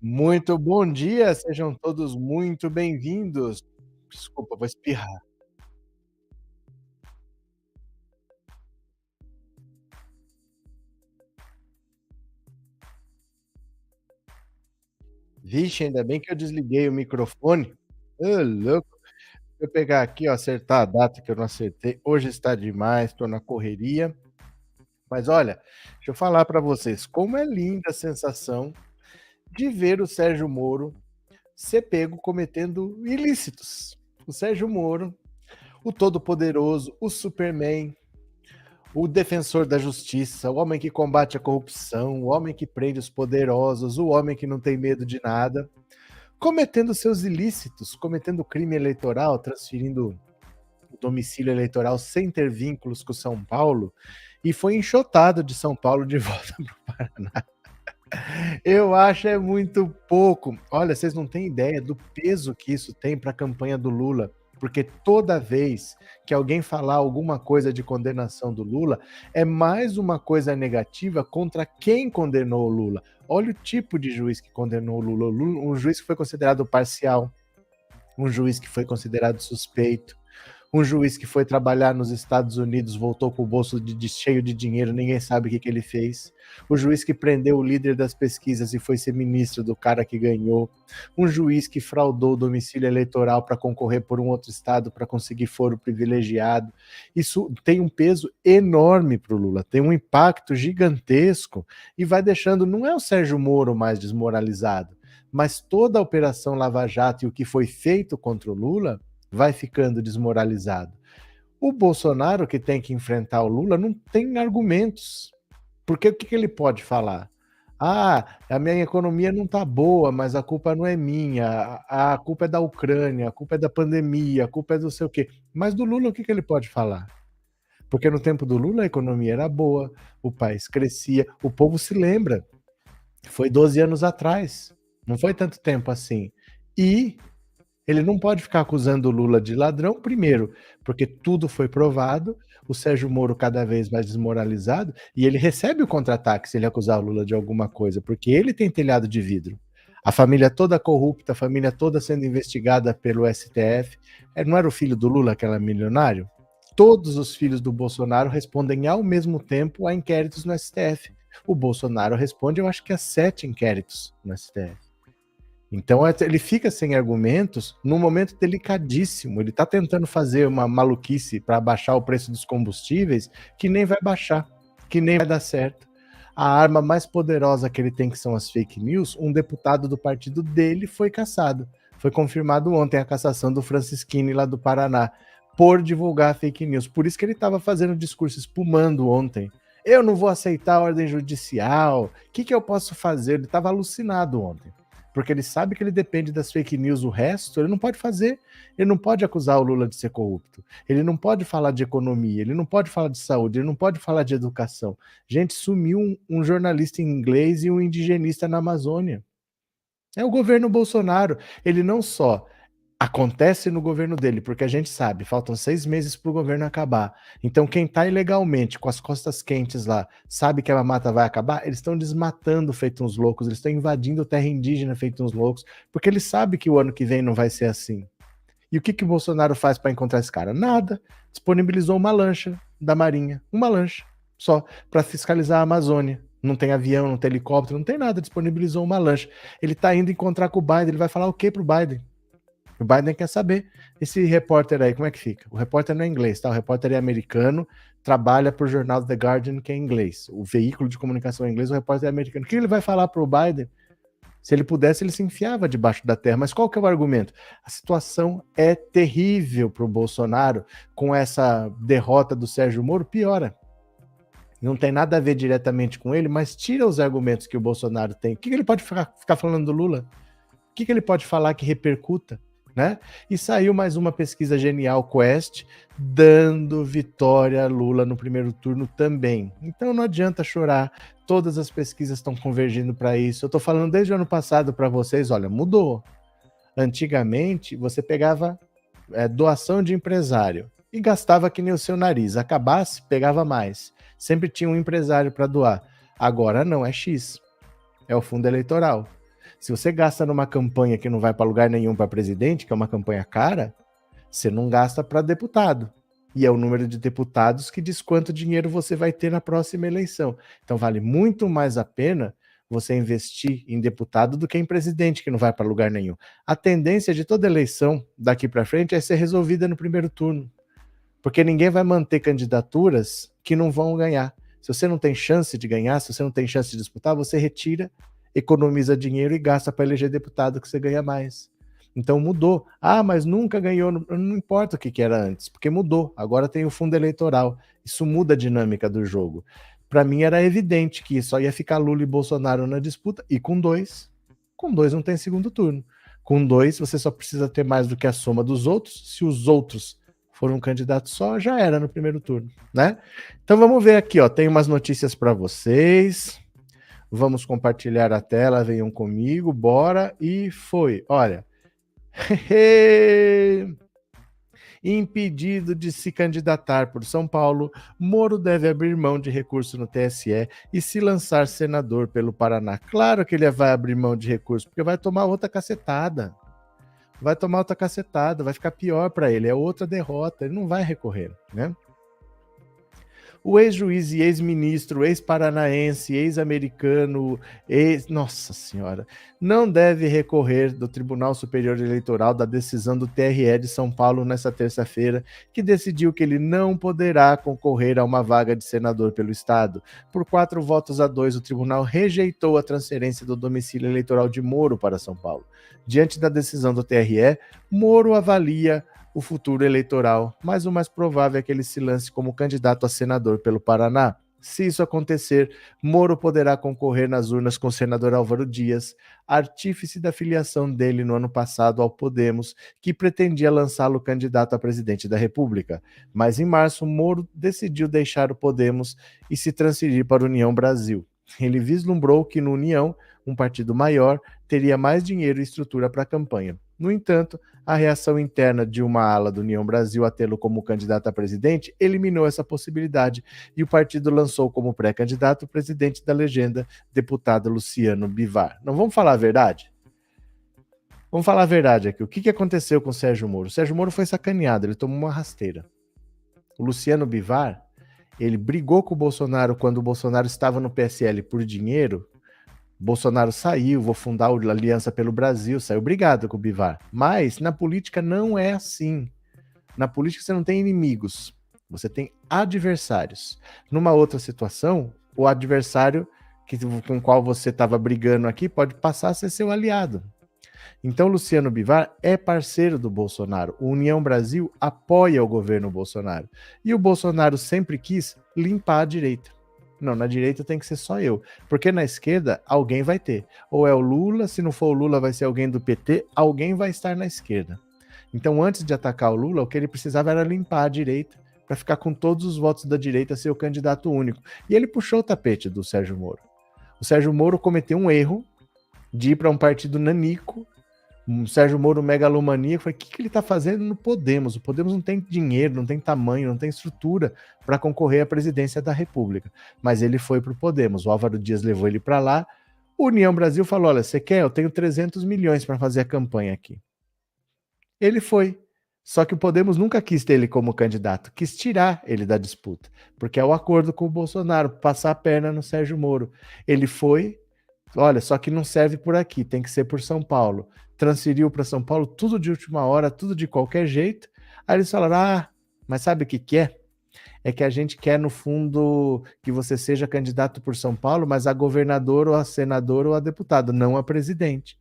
Muito bom dia, sejam todos muito bem-vindos. Desculpa, vou espirrar. Vixe, ainda bem que eu desliguei o microfone. Ô louco, deixa eu pegar aqui, ó, acertar a data que eu não acertei. Hoje está demais, estou na correria. Mas olha, deixa eu falar para vocês, como é linda a sensação de ver o Sérgio Moro ser pego cometendo ilícitos. O Sérgio Moro, o todo-poderoso, o Superman, o defensor da justiça, o homem que combate a corrupção, o homem que prende os poderosos, o homem que não tem medo de nada, cometendo seus ilícitos, cometendo crime eleitoral, transferindo o domicílio eleitoral sem ter vínculos com São Paulo, e foi enxotado de São Paulo de volta para o Paraná. Eu acho é muito pouco. Olha, vocês não têm ideia do peso que isso tem para a campanha do Lula, porque toda vez que alguém falar alguma coisa de condenação do Lula, é mais uma coisa negativa contra quem condenou o Lula. Olha o tipo de juiz que condenou o Lula. Um juiz que foi considerado parcial, um juiz que foi considerado suspeito, um juiz que foi trabalhar nos Estados Unidos, voltou com o bolso cheio de dinheiro, ninguém sabe o que ele fez. O juiz que prendeu o líder das pesquisas e foi ser ministro do cara que ganhou. Um juiz que fraudou o domicílio eleitoral para concorrer por um outro estado para conseguir foro privilegiado. Isso tem um peso enorme para o Lula, tem um impacto gigantesco e vai deixando, não é o Sérgio Moro mais desmoralizado, mas toda a Operação Lava Jato e o que foi feito contra o Lula vai ficando desmoralizado. O Bolsonaro, que tem que enfrentar o Lula, não tem argumentos. Porque o que ele pode falar? Ah, a minha economia não está boa, mas a culpa não é minha, a culpa é da Ucrânia, a culpa é da pandemia, a culpa é do sei o quê. Mas do Lula, o que ele pode falar? Porque no tempo do Lula a economia era boa, o país crescia, o povo se lembra. Foi 12 anos atrás, não foi tanto tempo assim. E ele não pode ficar acusando o Lula de ladrão, primeiro, porque tudo foi provado, o Sérgio Moro cada vez mais desmoralizado, e ele recebe o contra-ataque se ele acusar o Lula de alguma coisa, porque ele tem telhado de vidro. A família toda corrupta, a família toda sendo investigada pelo STF. Não era o filho do Lula que era milionário? Todos os filhos do Bolsonaro respondem ao mesmo tempo a inquéritos no STF. O Bolsonaro responde, eu acho que a 7 inquéritos no STF. Então ele fica sem argumentos num momento delicadíssimo. Ele está tentando fazer uma maluquice para baixar o preço dos combustíveis que nem vai baixar, que nem vai dar certo. A arma mais poderosa que ele tem, que são as fake news, um deputado do partido dele foi cassado. Foi confirmado ontem a cassação do Francisquini lá do Paraná por divulgar fake news. Por isso que ele estava fazendo discurso espumando ontem. Eu não vou aceitar a ordem judicial. O que eu posso fazer? Ele estava alucinado ontem, porque ele sabe que ele depende das fake news, o resto ele não pode fazer. Ele não pode acusar o Lula de ser corrupto, ele não pode falar de economia, ele não pode falar de saúde, ele não pode falar de educação. Gente, sumiu um jornalista em inglês e um indigenista na Amazônia. É o governo Bolsonaro. Ele não só acontece no governo dele, porque a gente sabe, faltam 6 meses para o governo acabar. Então, quem está ilegalmente com as costas quentes lá, sabe que a mata vai acabar, eles estão desmatando feito uns loucos, eles estão invadindo terra indígena feito uns loucos, porque eles sabem que o ano que vem não vai ser assim. E o que o Bolsonaro faz para encontrar esse cara? Nada. Disponibilizou uma lancha da Marinha, uma lancha só, para fiscalizar a Amazônia. Não tem avião, não tem helicóptero, não tem nada, disponibilizou uma lancha. Ele está indo encontrar com o Biden, ele vai falar o que pro Biden? O Biden quer saber. Esse repórter aí, como é que fica? O repórter não é inglês, tá? O repórter é americano, trabalha para o jornal The Guardian, que é inglês. O veículo de comunicação é inglês, o repórter é americano. O que ele vai falar para o Biden? Se ele pudesse, ele se enfiava debaixo da terra. Mas qual que é o argumento? A situação é terrível para o Bolsonaro. Com essa derrota do Sérgio Moro, piora. Não tem nada a ver diretamente com ele, mas tira os argumentos que o Bolsonaro tem. O que ele pode ficar falando do Lula? O que ele pode falar que repercuta? Né? E saiu mais uma pesquisa genial, Quest, dando vitória a Lula no primeiro turno também. Então não adianta chorar, todas as pesquisas estão convergindo para isso. Eu estou falando desde o ano passado para vocês, olha, mudou. Antigamente, você pegava doação de empresário e gastava que nem o seu nariz. Acabasse, pegava mais. Sempre tinha um empresário para doar. Agora não, é X. É o fundo eleitoral. Se você gasta numa campanha que não vai para lugar nenhum para presidente, que é uma campanha cara, você não gasta para deputado. E é o número de deputados que diz quanto dinheiro você vai ter na próxima eleição. Então vale muito mais a pena você investir em deputado do que em presidente, que não vai para lugar nenhum. A tendência de toda eleição daqui para frente é ser resolvida no primeiro turno, porque ninguém vai manter candidaturas que não vão ganhar. Se você não tem chance de ganhar, se você não tem chance de disputar, você retira, economiza dinheiro e gasta para eleger deputado que você ganha mais. Então mudou. Ah, mas nunca ganhou. Não importa o que era antes, porque mudou. Agora tem o fundo eleitoral. Isso muda a dinâmica do jogo. Para mim era evidente que só ia ficar Lula e Bolsonaro na disputa, e com dois não tem segundo turno. Com dois, você só precisa ter mais do que a soma dos outros. Se os outros forem um candidato só, já era no primeiro turno, né? Então vamos ver aqui, ó. Tem umas notícias para vocês. Vamos compartilhar a tela, venham comigo, bora. E foi. Olha. Impedido de se candidatar por São Paulo, Moro deve abrir mão de recurso no TSE e se lançar senador pelo Paraná. Claro que ele vai abrir mão de recurso, porque vai tomar outra cacetada. Vai tomar outra cacetada, vai ficar pior para ele, é outra derrota, ele não vai recorrer, né? O ex-juiz e ex-ministro, ex-paranaense, ex-americano, Nossa Senhora, não deve recorrer do Tribunal Superior Eleitoral da decisão do TRE de São Paulo nesta terça-feira, que decidiu que ele não poderá concorrer a uma vaga de senador pelo Estado. Por 4 votos a 2, o tribunal rejeitou a transferência do domicílio eleitoral de Moro para São Paulo. Diante da decisão do TRE, Moro avalia o futuro eleitoral, mas o mais provável é que ele se lance como candidato a senador pelo Paraná. Se isso acontecer, Moro poderá concorrer nas urnas com o senador Álvaro Dias, artífice da filiação dele no ano passado ao Podemos, que pretendia lançá-lo candidato a presidente da República. Mas em março, Moro decidiu deixar o Podemos e se transferir para a União Brasil. Ele vislumbrou que no União, um partido maior, teria mais dinheiro e estrutura para a campanha. No entanto, a reação interna de uma ala do União Brasil a tê-lo como candidato a presidente eliminou essa possibilidade e o partido lançou como pré-candidato o presidente da legenda, deputado Luciano Bivar. Não vamos falar a verdade? Vamos falar a verdade aqui. O que aconteceu com o Sérgio Moro? O Sérgio Moro foi sacaneado, ele tomou uma rasteira. O Luciano Bivar, ele brigou com o Bolsonaro quando o Bolsonaro estava no PSL por dinheiro. Bolsonaro saiu, vou fundar a Aliança pelo Brasil, saiu brigado com o Bivar. Mas na política não é assim. Na política você não tem inimigos, você tem adversários. Numa outra situação, o adversário com o qual você estava brigando aqui pode passar a ser seu aliado. Então, Luciano Bivar é parceiro do Bolsonaro. O União Brasil apoia o governo Bolsonaro. E o Bolsonaro sempre quis limpar a direita. Não, na direita tem que ser só eu. Porque na esquerda, alguém vai ter. Ou é o Lula, se não for o Lula, vai ser alguém do PT, alguém vai estar na esquerda. Então, antes de atacar o Lula, o que ele precisava era limpar a direita, para ficar com todos os votos da direita, ser o candidato único. E ele puxou o tapete do Sérgio Moro. O Sérgio Moro cometeu um erro de ir para um partido nanico, um Sérgio Moro megalomaníaco. Falei, o que ele está fazendo no Podemos? O Podemos não tem dinheiro, não tem tamanho, não tem estrutura para concorrer à presidência da República. Mas ele foi para o Podemos, o Álvaro Dias levou ele para lá. O União Brasil falou, olha, você quer? Eu tenho 300 milhões para fazer a campanha aqui. Ele foi. Só que o Podemos nunca quis ter ele como candidato, quis tirar ele da disputa, porque é o acordo com o Bolsonaro, passar a perna no Sérgio Moro. Ele foi, olha, só que não serve por aqui, tem que ser por São Paulo. Transferiu para São Paulo, tudo de última hora, tudo de qualquer jeito. Aí eles falaram, mas sabe o que é? É que a gente quer, no fundo, que você seja candidato por São Paulo, mas a governador, ou a senador, ou a deputado, não a presidente.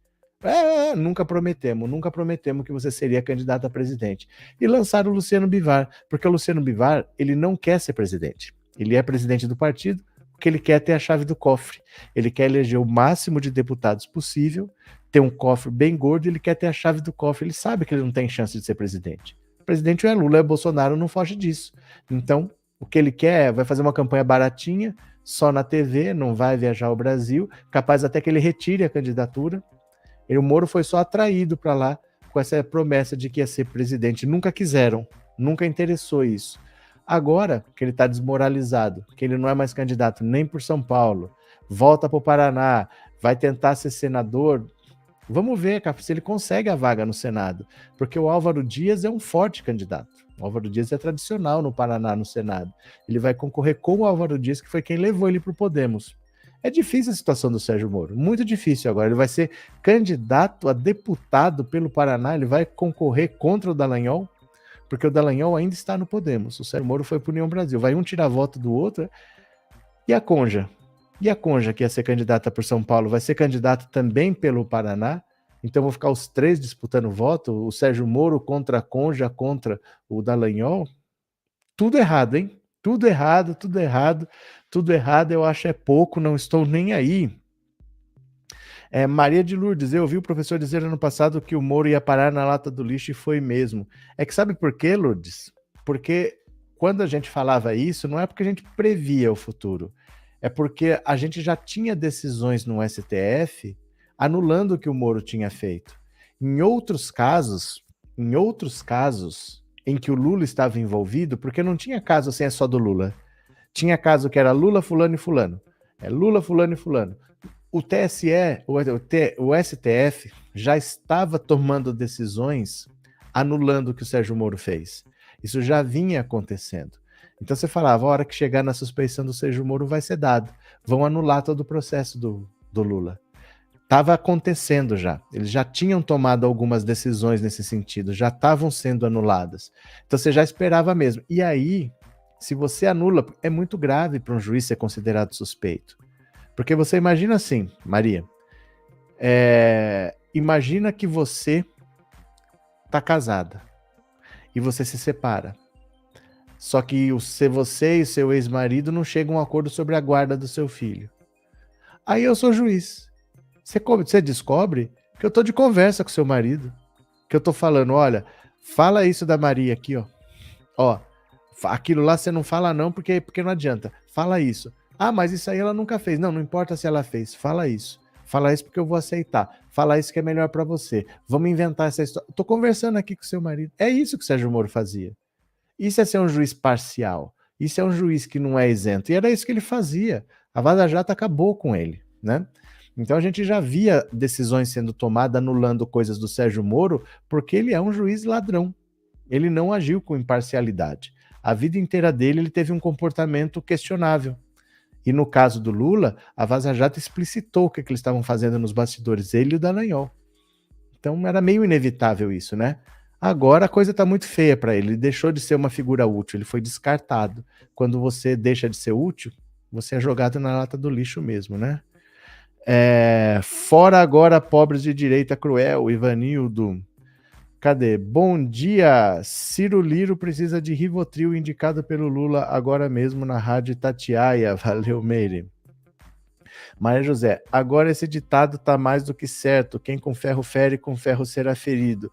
Nunca prometemos que você seria candidato a presidente. E lançaram o Luciano Bivar, porque o Luciano Bivar, ele não quer ser presidente. Ele é presidente do partido, porque ele quer ter a chave do cofre. Ele quer eleger o máximo de deputados possível, ter um cofre bem gordo, ele quer ter a chave do cofre. Ele sabe que ele não tem chance de ser presidente. O presidente é Lula, é Bolsonaro, não foge disso. Então, o que ele quer vai fazer uma campanha baratinha, só na TV, não vai viajar ao Brasil, capaz até que ele retire a candidatura. E o Moro foi só atraído para lá com essa promessa de que ia ser presidente. Nunca quiseram, nunca interessou isso. Agora que ele está desmoralizado, que ele não é mais candidato nem por São Paulo, volta para o Paraná, vai tentar ser senador, Vamos ver se ele consegue a vaga no Senado, porque o Álvaro Dias é um forte candidato. O Álvaro Dias é tradicional no Paraná, no Senado. Ele vai concorrer com o Álvaro Dias, que foi quem levou ele para o Podemos. É difícil a situação do Sérgio Moro, muito difícil agora. Ele vai ser candidato a deputado pelo Paraná, ele vai concorrer contra o Dallagnol, porque o Dallagnol ainda está no Podemos. O Sérgio Moro foi para o União Brasil. Vai um tirar voto do outro. E a Conja? E a Conja, que ia ser candidata por São Paulo, vai ser candidata também pelo Paraná? Então vão ficar os três disputando voto, o Sérgio Moro contra a Conja, contra o Dallagnol. Tudo errado, hein? Tudo errado, tudo errado, tudo errado, eu acho é pouco, não estou nem aí. Maria de Lourdes, eu ouvi o professor dizer ano passado que o Moro ia parar na lata do lixo e foi mesmo. É que sabe por quê, Lourdes? Porque quando a gente falava isso, não é porque a gente previa o futuro, é porque a gente já tinha decisões no STF anulando o que o Moro tinha feito. Em outros casos em que o Lula estava envolvido, porque não tinha caso assim, é só do Lula. Tinha caso que era Lula, fulano e fulano. É Lula, fulano e fulano. O TSE, o STF, já estava tomando decisões anulando o que o Sérgio Moro fez. Isso já vinha acontecendo. Então você falava, a hora que chegar na suspeição do Sérgio Moro vai ser dado. Vão anular todo o processo do Lula. Estava acontecendo já. Eles já tinham tomado algumas decisões nesse sentido, já estavam sendo anuladas. Então você já esperava mesmo. E aí, se você anula, é muito grave para um juiz ser considerado suspeito. Porque você imagina assim, Maria, imagina que você está casada e você se separa. Só que você e seu ex-marido não chegam a um acordo sobre a guarda do seu filho. Aí eu sou juiz. Você descobre que eu tô de conversa com seu marido. Que eu tô falando, olha, fala isso da Maria aqui, ó. Ó, aquilo lá você não fala não, porque não adianta. Fala isso. Ah, mas isso aí ela nunca fez. Não, não importa se ela fez. Fala isso. Fala isso porque eu vou aceitar. Fala isso que é melhor para você. Vamos inventar essa história. Tô conversando aqui com seu marido. É isso que o Sérgio Moro fazia. Isso é ser um juiz parcial. Isso é um juiz que não é isento. E era isso que ele fazia. A Vaza Jato acabou com ele, né? Então a gente já via decisões sendo tomadas anulando coisas do Sérgio Moro porque ele é um juiz ladrão. Ele não agiu com imparcialidade. A vida inteira dele ele teve um comportamento questionável. E no caso do Lula, a Vaza Jato explicitou o que eles estavam fazendo nos bastidores, ele e o Dallagnol. Então era meio inevitável isso, né? Agora a coisa está muito feia para ele. Ele deixou de ser uma figura útil, ele foi descartado. Quando você deixa de ser útil, você é jogado na lata do lixo mesmo, né? Fora agora pobres de direita cruel, Ivanildo. Cadê? Bom dia! Ciro Liro precisa de Rivotril indicado pelo Lula agora mesmo na rádio Itatiaia. Valeu, Meire. Maria José, agora esse ditado tá mais do que certo. Quem com ferro fere, com ferro será ferido.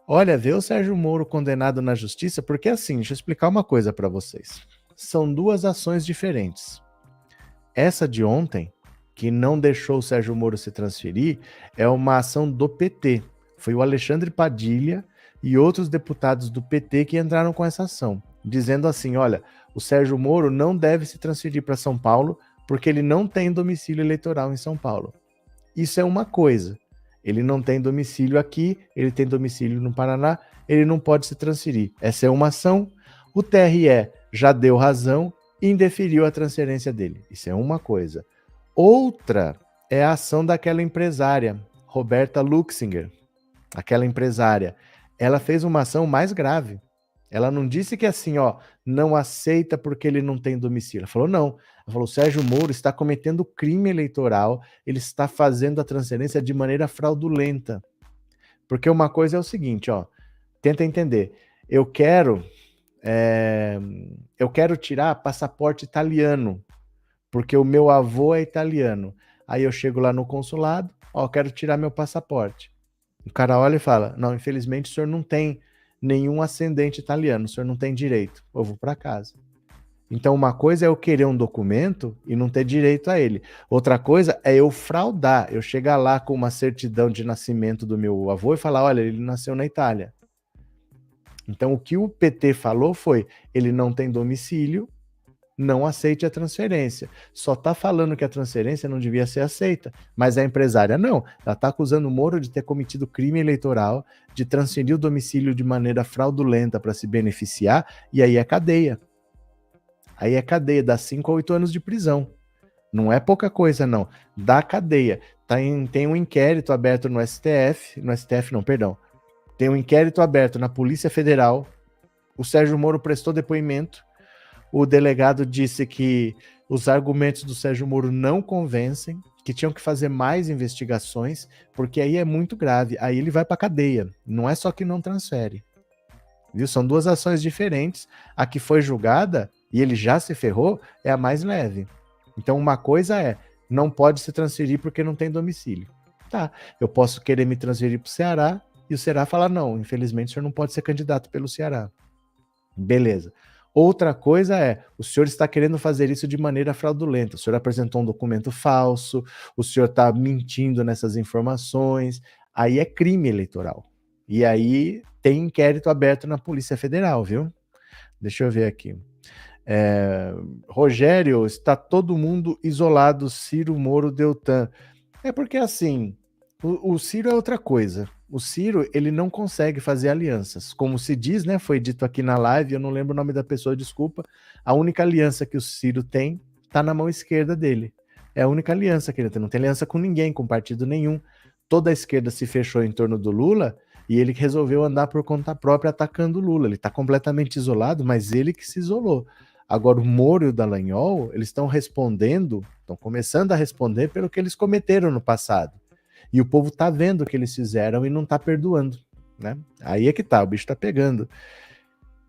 Olha, vê o Sérgio Moro condenado na justiça, porque assim, deixa eu explicar uma coisa para vocês. São duas ações diferentes. Essa de ontem, que não deixou o Sérgio Moro se transferir, é uma ação do PT. Foi o Alexandre Padilha e outros deputados do PT que entraram com essa ação, dizendo assim, olha, o Sérgio Moro não deve se transferir para São Paulo porque ele não tem domicílio eleitoral em São Paulo. Isso é uma coisa. Ele não tem domicílio aqui, ele tem domicílio no Paraná, ele não pode se transferir. Essa é uma ação. O TRE já deu razão e indeferiu a transferência dele. Isso é uma coisa. Outra é a ação daquela empresária, Roberta Luxinger, aquela empresária. Ela fez uma ação mais grave. Ela não disse que assim, ó, não aceita porque ele não tem domicílio. Ela falou, não. Ela falou, o Sérgio Moro está cometendo crime eleitoral, ele está fazendo a transferência de maneira fraudulenta. Porque uma coisa é o seguinte, ó, tenta entender. Eu quero tirar passaporte italiano, porque o meu avô é italiano. Aí eu chego lá no consulado, ó, quero tirar meu passaporte. O cara olha e fala, não, infelizmente o senhor não tem nenhum ascendente italiano, o senhor não tem direito, eu vou para casa. Então uma coisa é eu querer um documento e não ter direito a ele. Outra coisa é eu fraudar, eu chegar lá com uma certidão de nascimento do meu avô e falar, olha, ele nasceu na Itália. Então o que o PT falou foi, ele não tem domicílio, não aceite a transferência. Só está falando que a transferência não devia ser aceita, mas a empresária não. Ela está acusando o Moro de ter cometido crime eleitoral, de transferir o domicílio de maneira fraudulenta para se beneficiar, e aí é cadeia. Aí é cadeia, dá 5 a 8 anos de prisão. Não é pouca coisa, não. Dá cadeia. Tem um inquérito aberto no STF, tem um inquérito aberto na Polícia Federal. O Sérgio Moro prestou depoimento. O delegado disse que os argumentos do Sérgio Moro não convencem, que tinham que fazer mais investigações, porque aí é muito grave. Aí ele vai para cadeia. Não é só que não transfere. Viu? São duas ações diferentes. A que foi julgada e ele já se ferrou é a mais leve. Então, uma coisa é, não pode se transferir porque não tem domicílio. Tá, eu posso querer me transferir para o Ceará e o Ceará falar, não, infelizmente o senhor não pode ser candidato pelo Ceará. Beleza. Outra coisa é, o senhor está querendo fazer isso de maneira fraudulenta, o senhor apresentou um documento falso, o senhor está mentindo nessas informações, aí é crime eleitoral. E aí tem inquérito aberto na Polícia Federal, viu? Deixa eu ver aqui. Rogério, está todo mundo isolado, Ciro, Moro, Deltan. É porque assim, o Ciro é outra coisa. O Ciro, ele não consegue fazer alianças. Como se diz, né? Foi dito aqui na live, eu não lembro o nome da pessoa, desculpa. A única aliança que o Ciro tem está na mão esquerda dele. É a única aliança que ele tem. Não tem aliança com ninguém, com partido nenhum. Toda a esquerda se fechou em torno do Lula e ele resolveu andar por conta própria atacando o Lula. Ele está completamente isolado, mas ele que se isolou. Agora, o Moro e o Dallagnol, eles estão respondendo, estão começando a responder pelo que eles cometeram no passado. E o povo tá vendo o que eles fizeram e não tá perdoando, né? Aí é que tá, o bicho tá pegando.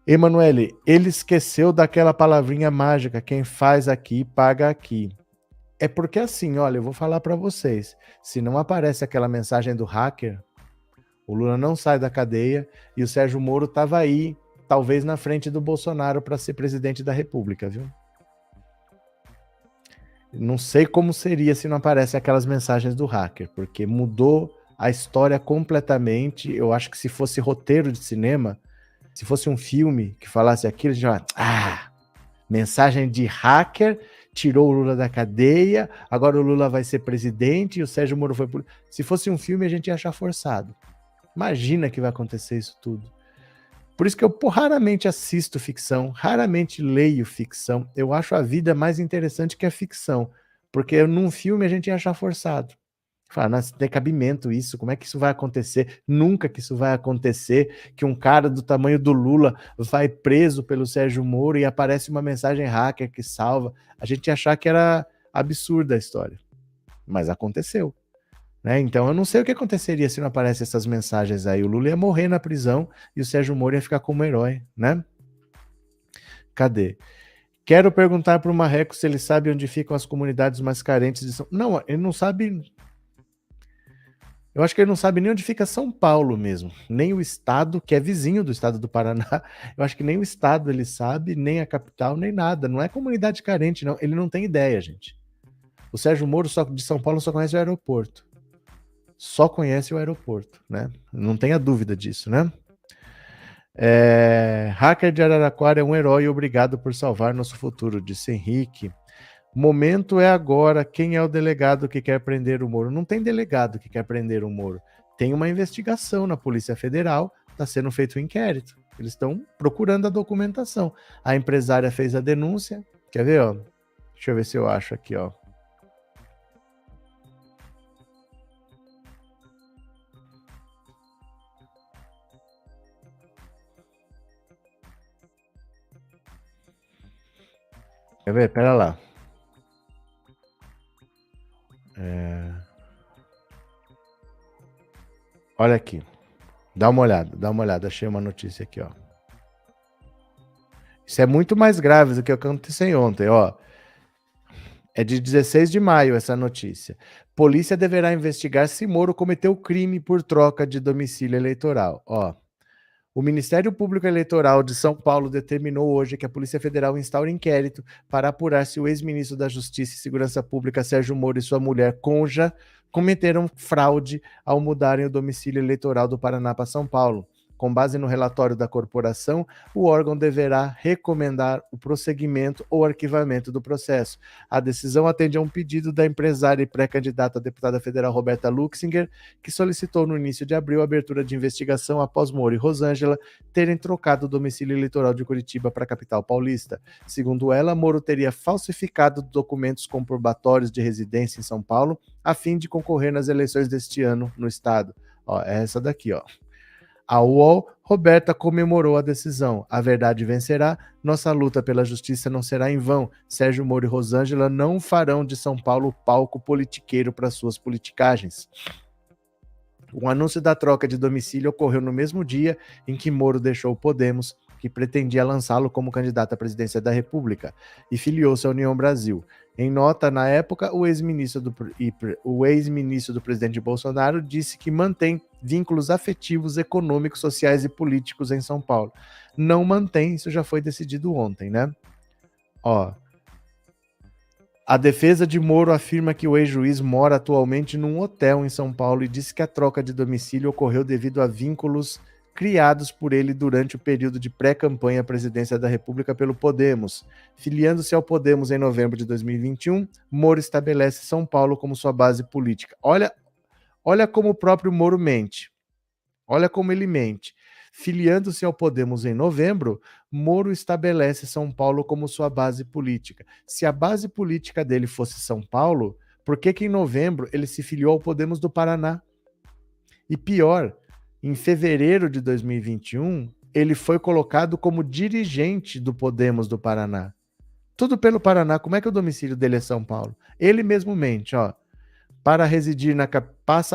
Emanuele, ele esqueceu daquela palavrinha mágica, quem faz aqui, paga aqui. É porque assim, olha, eu vou falar para vocês, se não aparece aquela mensagem do hacker, o Lula não sai da cadeia e o Sérgio Moro tava aí, talvez na frente do Bolsonaro para ser presidente da República, viu? Não sei como seria se não aparecem aquelas mensagens do hacker, porque mudou a história completamente. Eu acho que se fosse roteiro de cinema, se fosse um filme que falasse aquilo, a gente vai, mensagem de hacker, tirou o Lula da cadeia, agora o Lula vai ser presidente e o Sérgio Moro foi... Se fosse um filme, a gente ia achar forçado. Imagina que vai acontecer isso tudo. Por isso que eu raramente assisto ficção, raramente leio ficção. Eu acho a vida mais interessante que a ficção. Porque num filme a gente ia achar forçado. Fala, nossa, tem cabimento isso, como é que isso vai acontecer? Nunca que isso vai acontecer, que um cara do tamanho do Lula vai preso pelo Sérgio Moro e aparece uma mensagem hacker que salva. A gente ia achar que era absurda a história. Mas aconteceu. Né? Então eu não sei o que aconteceria se não aparecem essas mensagens aí. O Lula ia morrer na prisão e o Sérgio Moro ia ficar como herói, né? Cadê? Quero perguntar para o Marreco se ele sabe onde ficam as comunidades mais carentes de São Paulo. Não, ele não sabe. Eu acho que ele não sabe nem onde fica São Paulo mesmo, nem o estado, que é vizinho do estado do Paraná. Eu acho que nem o estado ele sabe, nem a capital, nem nada. Não é comunidade carente, não. Ele não tem ideia, gente. O Sérgio Moro de São Paulo só conhece o aeroporto. Só conhece o aeroporto, né? Não tenha dúvida disso, né? Hacker de Araraquara é um herói e obrigado por salvar nosso futuro, disse Henrique. Momento é agora. Quem é o delegado que quer prender o Moro? Não tem delegado que quer prender o Moro. Tem uma investigação na Polícia Federal, está sendo feito um inquérito. Eles estão procurando a documentação. A empresária fez a denúncia. Quer ver, ó? Deixa eu ver se eu acho aqui, ó. Quer ver? Pera lá. Olha aqui. Dá uma olhada. Achei uma notícia aqui, ó. Isso é muito mais grave do que o que aconteceu ontem, ó. É de 16 de maio essa notícia. Polícia deverá investigar se Moro cometeu crime por troca de domicílio eleitoral. Ó. O Ministério Público Eleitoral de São Paulo determinou hoje que a Polícia Federal instaure inquérito para apurar se o ex-ministro da Justiça e Segurança Pública, Sérgio Moro, e sua mulher, Conja, cometeram fraude ao mudarem o domicílio eleitoral do Paraná para São Paulo. Com base no relatório da corporação, o órgão deverá recomendar o prosseguimento ou arquivamento do processo. A decisão atende a um pedido da empresária e pré-candidata a deputada federal Roberta Luxinger, que solicitou no início de abril a abertura de investigação após Moro e Rosângela terem trocado o domicílio eleitoral de Curitiba para a capital paulista. Segundo ela, Moro teria falsificado documentos comprobatórios de residência em São Paulo a fim de concorrer nas eleições deste ano no estado. Ó, é essa daqui, ó. A UOL, Roberta comemorou a decisão. A verdade vencerá. Nossa luta pela justiça não será em vão. Sérgio Moro e Rosângela não farão de São Paulo palco politiqueiro para suas politicagens. O anúncio da troca de domicílio ocorreu no mesmo dia em que Moro deixou o Podemos, que pretendia lançá-lo como candidato à presidência da República, e filiou-se à União Brasil. Em nota, na época, o ex-ministro do presidente Bolsonaro disse que mantém vínculos afetivos, econômicos, sociais e políticos em São Paulo. Não mantém, isso já foi decidido ontem, né? Ó, a defesa de Moro afirma que o ex-juiz mora atualmente num hotel em São Paulo e disse que a troca de domicílio ocorreu devido a vínculos criados por ele durante o período de pré-campanha à presidência da República pelo Podemos. Filiando-se ao Podemos em novembro de 2021, Moro estabelece São Paulo como sua base política. Olha como o próprio Moro mente. Olha como ele mente. Filiando-se ao Podemos em novembro, Moro estabelece São Paulo como sua base política. Se a base política dele fosse São Paulo, por que em novembro ele se filiou ao Podemos do Paraná? E pior, em fevereiro de 2021, ele foi colocado como dirigente do Podemos do Paraná. Tudo pelo Paraná. Como é que o domicílio dele é São Paulo? Ele mesmo mente, ó. Passa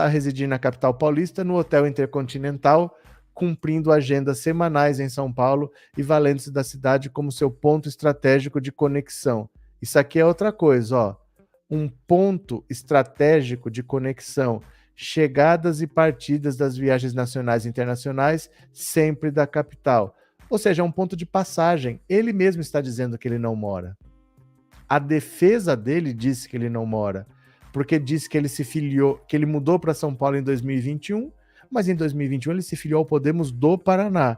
a residir na capital paulista, no Hotel Intercontinental, cumprindo agendas semanais em São Paulo e valendo-se da cidade como seu ponto estratégico de conexão. Isso aqui é outra coisa, ó. Um ponto estratégico de conexão. Chegadas e partidas das viagens nacionais e internacionais, sempre da capital. Ou seja, é um ponto de passagem. Ele mesmo está dizendo que ele não mora. A defesa dele disse que ele não mora, porque disse que ele se filiou, que ele mudou para São Paulo em 2021, mas em 2021 ele se filiou ao Podemos do Paraná.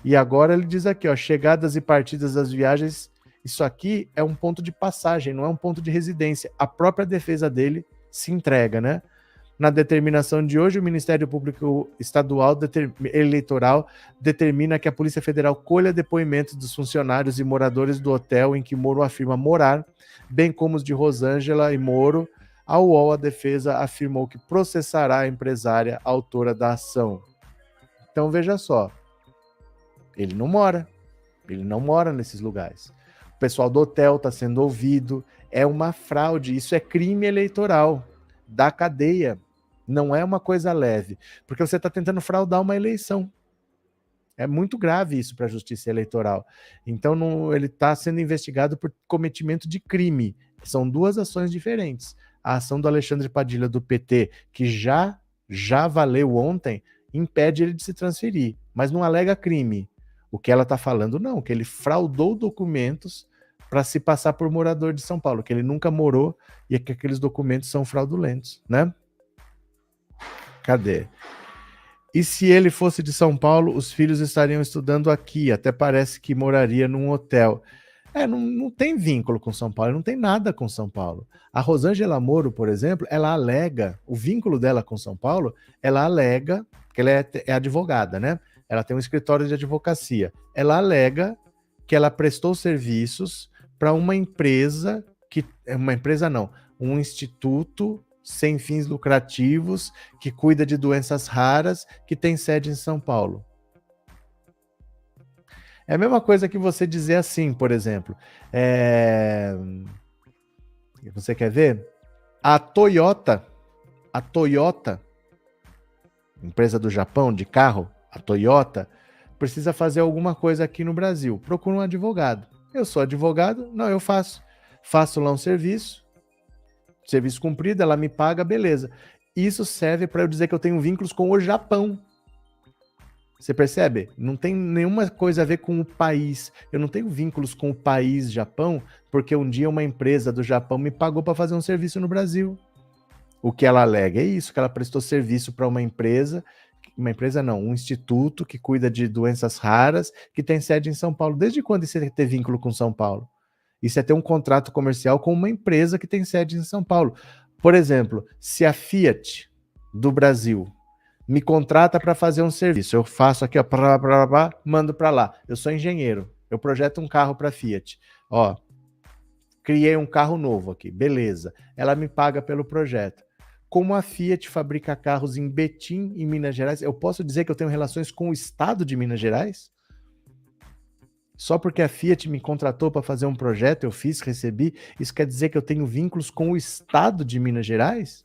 E agora ele diz aqui, ó, chegadas e partidas das viagens, isso aqui é um ponto de passagem, não é um ponto de residência. A própria defesa dele se entrega, né? Na determinação de hoje, o Ministério Público Estadual Eleitoral determina que a Polícia Federal colha depoimentos dos funcionários e moradores do hotel em que Moro afirma morar, bem como os de Rosângela e Moro. A UOL, a defesa, afirmou que processará a empresária autora da ação. Então, veja só, ele não mora nesses lugares. O pessoal do hotel está sendo ouvido, é uma fraude, isso é crime eleitoral da cadeia, não é uma coisa leve, porque você está tentando fraudar uma eleição. É muito grave isso para a justiça eleitoral. Então, ele está sendo investigado por cometimento de crime. São duas ações diferentes. A ação do Alexandre Padilha, do PT, que já valeu ontem, impede ele de se transferir, mas não alega crime. O que ela está falando, não, que ele fraudou documentos para se passar por morador de São Paulo, que ele nunca morou e que aqueles documentos são fraudulentos, né? Cadê? E se ele fosse de São Paulo, os filhos estariam estudando aqui, até parece que moraria num hotel. Não tem vínculo com São Paulo, não tem nada com São Paulo. A Rosângela Moro, por exemplo, ela alega, o vínculo dela com São Paulo, ela alega, que ela é advogada, né? Ela tem um escritório de advocacia. Ela alega que ela prestou serviços para uma empresa, um instituto sem fins lucrativos, que cuida de doenças raras, que tem sede em São Paulo. É a mesma coisa que você dizer assim, por exemplo, você quer ver? A Toyota, empresa do Japão de carro, a Toyota, precisa fazer alguma coisa aqui no Brasil. Procura um advogado. Eu sou advogado? Não, eu faço. Faço lá um serviço cumprido, ela me paga, beleza. Isso serve para eu dizer que eu tenho vínculos com o Japão. Você percebe? Não tem nenhuma coisa a ver com o país. Eu não tenho vínculos com o país Japão, porque um dia uma empresa do Japão me pagou para fazer um serviço no Brasil. O que ela alega é isso, que ela prestou serviço para uma empresa uma empresa não, um instituto que cuida de doenças raras, que tem sede em São Paulo. Desde quando isso é ter vínculo com São Paulo? Isso é ter um contrato comercial com uma empresa que tem sede em São Paulo. Por exemplo, se a Fiat do Brasil me contrata para fazer um serviço, eu faço aqui, ó, mando para lá. Eu sou engenheiro, eu projeto um carro para a Fiat. Ó, criei um carro novo aqui, beleza. Ela me paga pelo projeto. Como a Fiat fabrica carros em Betim, em Minas Gerais, eu posso dizer que eu tenho relações com o estado de Minas Gerais? Só porque a Fiat me contratou para fazer um projeto, eu fiz, recebi, isso quer dizer que eu tenho vínculos com o estado de Minas Gerais?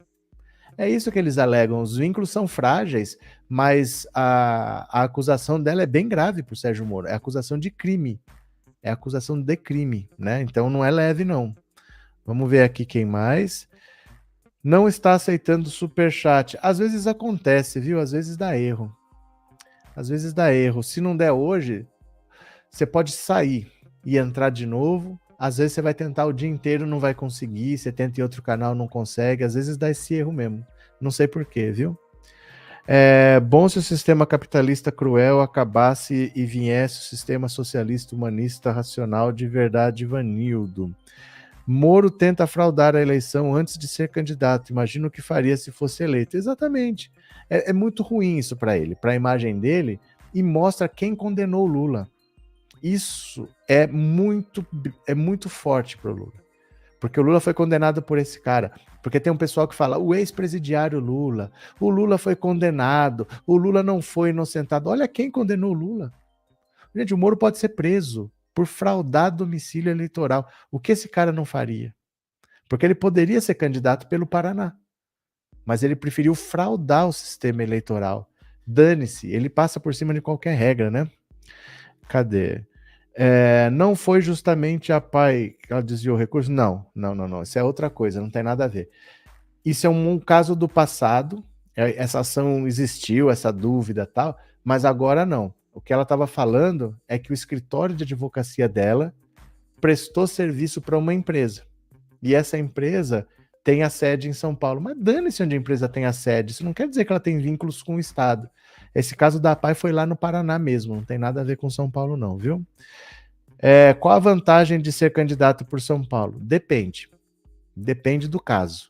É isso que eles alegam, os vínculos são frágeis, mas a acusação dela é bem grave para o Sérgio Moro, é acusação de crime, é acusação de crime, né? Então não é leve não. Vamos ver aqui quem mais. Não está aceitando superchat. Às vezes acontece, viu? Às vezes dá erro. Às vezes dá erro. Se não der hoje, você pode sair e entrar de novo. Às vezes você vai tentar o dia inteiro, não vai conseguir. Você tenta em outro canal, não consegue. Às vezes dá esse erro mesmo. Não sei porquê, viu? É bom se o sistema capitalista cruel acabasse e viesse o sistema socialista, humanista, racional de verdade, Ivanildo. Moro tenta fraudar a eleição antes de ser candidato. Imagina o que faria se fosse eleito. Exatamente. É muito ruim isso para ele, para a imagem dele, e mostra quem condenou o Lula. Isso é muito forte para o Lula. Porque o Lula foi condenado por esse cara. Porque tem um pessoal que fala, o ex-presidiário Lula, o Lula foi condenado, o Lula não foi inocentado. Olha quem condenou o Lula. Gente, o Moro pode ser preso por fraudar domicílio eleitoral. O que esse cara não faria? Porque ele poderia ser candidato pelo Paraná, mas ele preferiu fraudar o sistema eleitoral. Dane-se, ele passa por cima de qualquer regra, né? Cadê? Não foi justamente a PAI que ela desviou o recurso? Não. Isso é outra coisa, não tem nada a ver. Isso é um caso do passado, essa ação existiu, essa dúvida e tal, mas agora não. O que ela estava falando é que o escritório de advocacia dela prestou serviço para uma empresa. E essa empresa tem a sede em São Paulo. Mas dane-se onde a empresa tem a sede. Isso não quer dizer que ela tem vínculos com o Estado. Esse caso da PAI foi lá no Paraná mesmo. Não tem nada a ver com São Paulo, não, viu? Qual a vantagem de ser candidato por São Paulo? Depende. Depende do caso.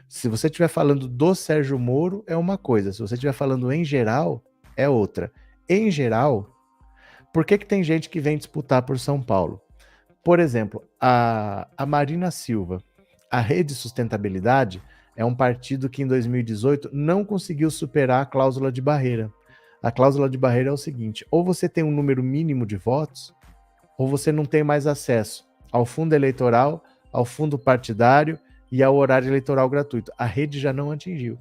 Se você estiver falando do Sérgio Moro, é uma coisa. Se você estiver falando em geral, é outra. Em geral, por que tem gente que vem disputar por São Paulo? Por exemplo, a Marina Silva, a Rede Sustentabilidade, é um partido que em 2018 não conseguiu superar a cláusula de barreira. A cláusula de barreira é o seguinte, ou você tem um número mínimo de votos, ou você não tem mais acesso ao fundo eleitoral, ao fundo partidário e ao horário eleitoral gratuito. A Rede já não atingiu.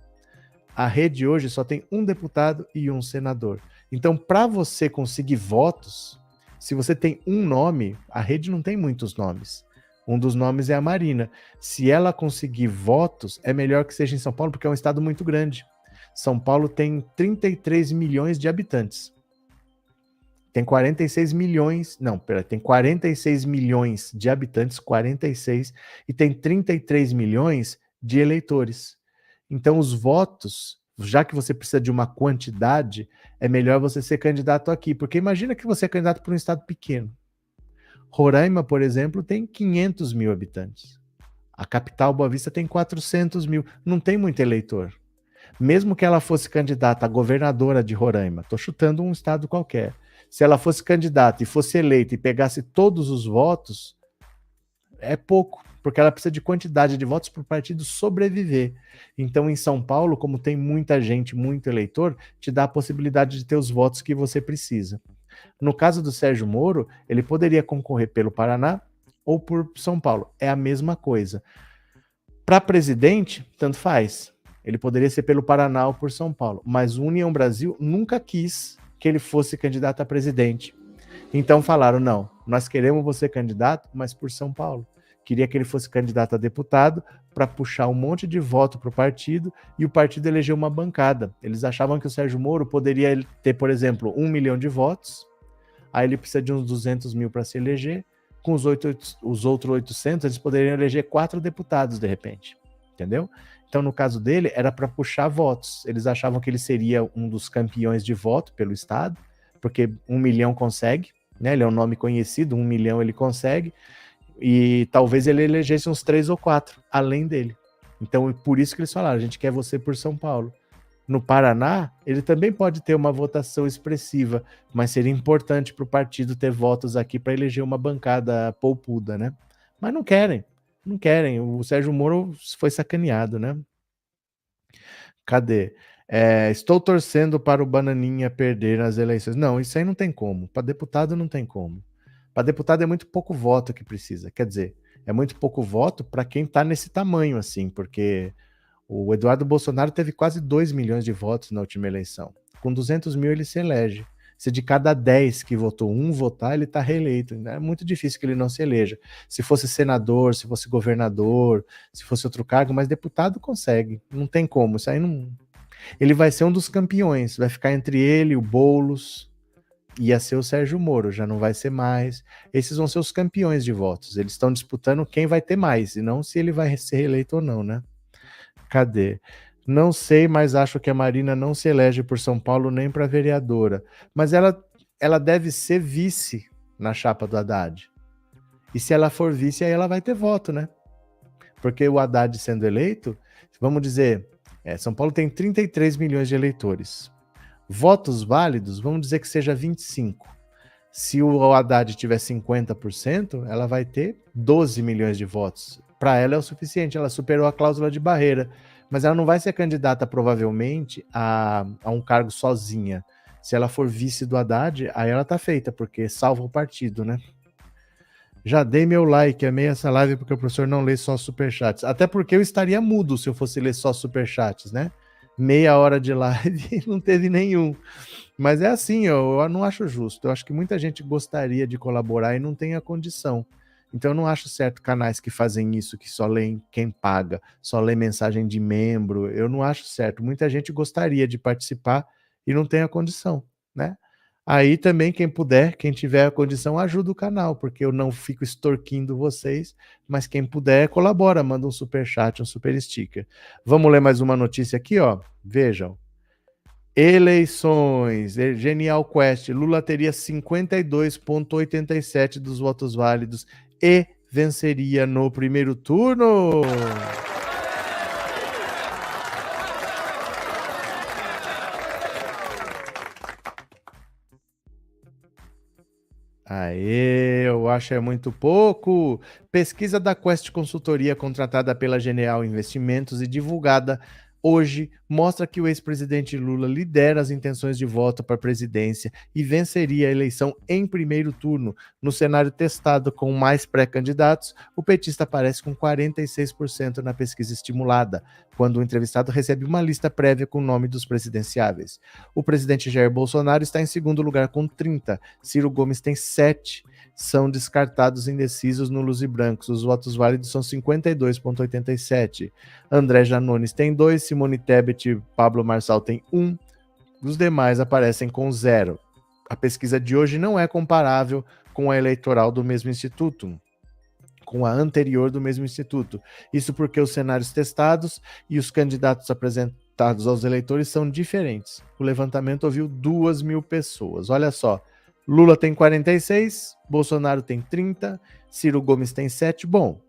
A Rede hoje só tem um deputado e um senador. Então, para você conseguir votos, se você tem um nome, a Rede não tem muitos nomes. Um dos nomes é a Marina. Se ela conseguir votos, é melhor que seja em São Paulo, porque é um estado muito grande. São Paulo tem 33 milhões de habitantes. Tem 46 milhões... Não, tem 46 milhões de habitantes, 46, e tem 33 milhões de eleitores. Então, os votos, já que você precisa de uma quantidade, é melhor você ser candidato aqui, porque imagina que você é candidato para um estado pequeno. Roraima, por exemplo, tem 500 mil habitantes. A capital, Boa Vista, tem 400 mil. Não tem muito eleitor. Mesmo que ela fosse candidata a governadora de Roraima, estou chutando um estado qualquer, se ela fosse candidata e fosse eleita e pegasse todos os votos, é pouco, porque ela precisa de quantidade de votos para o partido sobreviver. Então, em São Paulo, como tem muita gente, muito eleitor, te dá a possibilidade de ter os votos que você precisa. No caso do Sérgio Moro, ele poderia concorrer pelo Paraná ou por São Paulo. É a mesma coisa. Para presidente, tanto faz. Ele poderia ser pelo Paraná ou por São Paulo. Mas o União Brasil nunca quis que ele fosse candidato a presidente. Então falaram, não, nós queremos você candidato, mas por São Paulo. Queria que ele fosse candidato a deputado para puxar um monte de voto para o partido e o partido elegeu uma bancada. Eles achavam que o Sérgio Moro poderia ter, por exemplo, 1 milhão de votos, aí ele precisa de uns 200 mil para se eleger, com os outros 800 eles poderiam eleger 4 deputados de repente, entendeu? Então, no caso dele, era para puxar votos. Eles achavam que ele seria um dos campeões de voto pelo Estado, porque 1 milhão consegue, né? Ele é um nome conhecido, 1 milhão ele consegue, e talvez ele elegesse uns 3 ou 4 além dele. Então, por isso que eles falaram, a gente quer você por São Paulo. No Paraná, ele também pode ter uma votação expressiva, mas seria importante para o partido ter votos aqui para eleger uma bancada poupuda, né? Mas não querem, não querem. O Sérgio Moro foi sacaneado, né? Cadê? Estou torcendo para o Bananinha perder nas eleições. Não, isso aí não tem como. Para deputado não tem como. Para deputado é muito pouco voto que precisa. Quer dizer, é muito pouco voto para quem está nesse tamanho, assim, porque o Eduardo Bolsonaro teve quase 2 milhões de votos na última eleição. Com 200 mil ele se elege. Se de cada 10 que votou, um votar, ele está reeleito. É muito difícil que ele não se eleja. Se fosse senador, se fosse governador, se fosse outro cargo, mas deputado consegue. Não tem como. Isso aí não. Ele vai ser um dos campeões. Vai ficar entre ele, o Boulos, ia ser o Sérgio Moro, já não vai ser mais. Esses vão ser os campeões de votos. Eles estão disputando quem vai ter mais, e não se ele vai ser reeleito ou não, né? Cadê? Não sei, mas acho que a Marina não se elege por São Paulo nem para vereadora. Mas ela deve ser vice na chapa do Haddad. E se ela for vice, aí ela vai ter voto, né? Porque o Haddad sendo eleito, vamos dizer, São Paulo tem 33 milhões de eleitores. Votos válidos, vamos dizer que seja 25. Se o Haddad tiver 50%, ela vai ter 12 milhões de votos. Para ela é o suficiente, ela superou a cláusula de barreira. Mas ela não vai ser candidata, provavelmente, a um cargo sozinha. Se ela for vice do Haddad, aí ela tá feita, porque salva o partido, né? Já dei meu like, amei essa live, porque o professor não lê só superchats. Até porque eu estaria mudo se eu fosse ler só superchats, né? Meia hora de live e não teve nenhum. Mas é assim, eu não acho justo. Eu acho que muita gente gostaria de colaborar e não tem a condição. Então eu não acho certo canais que fazem isso, que só leem quem paga, só lê mensagem de membro. Eu não acho certo. Muita gente gostaria de participar e não tem a condição, né? Aí também quem puder, quem tiver a condição, ajuda o canal, porque eu não fico extorquindo vocês, mas quem puder colabora, manda um super chat, um super sticker. Vamos ler mais uma notícia aqui, ó. Vejam. Eleições, Genial Quest, Lula teria 52,87% dos votos válidos e venceria no primeiro turno. Aê, eu acho é muito pouco. Pesquisa da Quest Consultoria, contratada pela Genial Investimentos e divulgada hoje, mostra que o ex-presidente Lula lidera as intenções de voto para a presidência e venceria a eleição em primeiro turno. No cenário testado com mais pré-candidatos, o petista aparece com 46% na pesquisa estimulada, quando o entrevistado recebe uma lista prévia com o nome dos presidenciáveis. O presidente Jair Bolsonaro está em segundo lugar com 30%, Ciro Gomes tem 7%, são descartados indecisos nulos e brancos. Os votos válidos são 52,87%. André Janones tem 2%, Simone Tebet e Pablo Marçal tem 1%. Os demais aparecem com 0%. A pesquisa de hoje não é comparável com a eleitoral do mesmo instituto, com a anterior do mesmo instituto. Isso porque os cenários testados e os candidatos apresentados aos eleitores são diferentes. O levantamento ouviu 2.000 pessoas. Olha só, Lula tem 46, Bolsonaro tem 30, Ciro Gomes tem 7. Bom,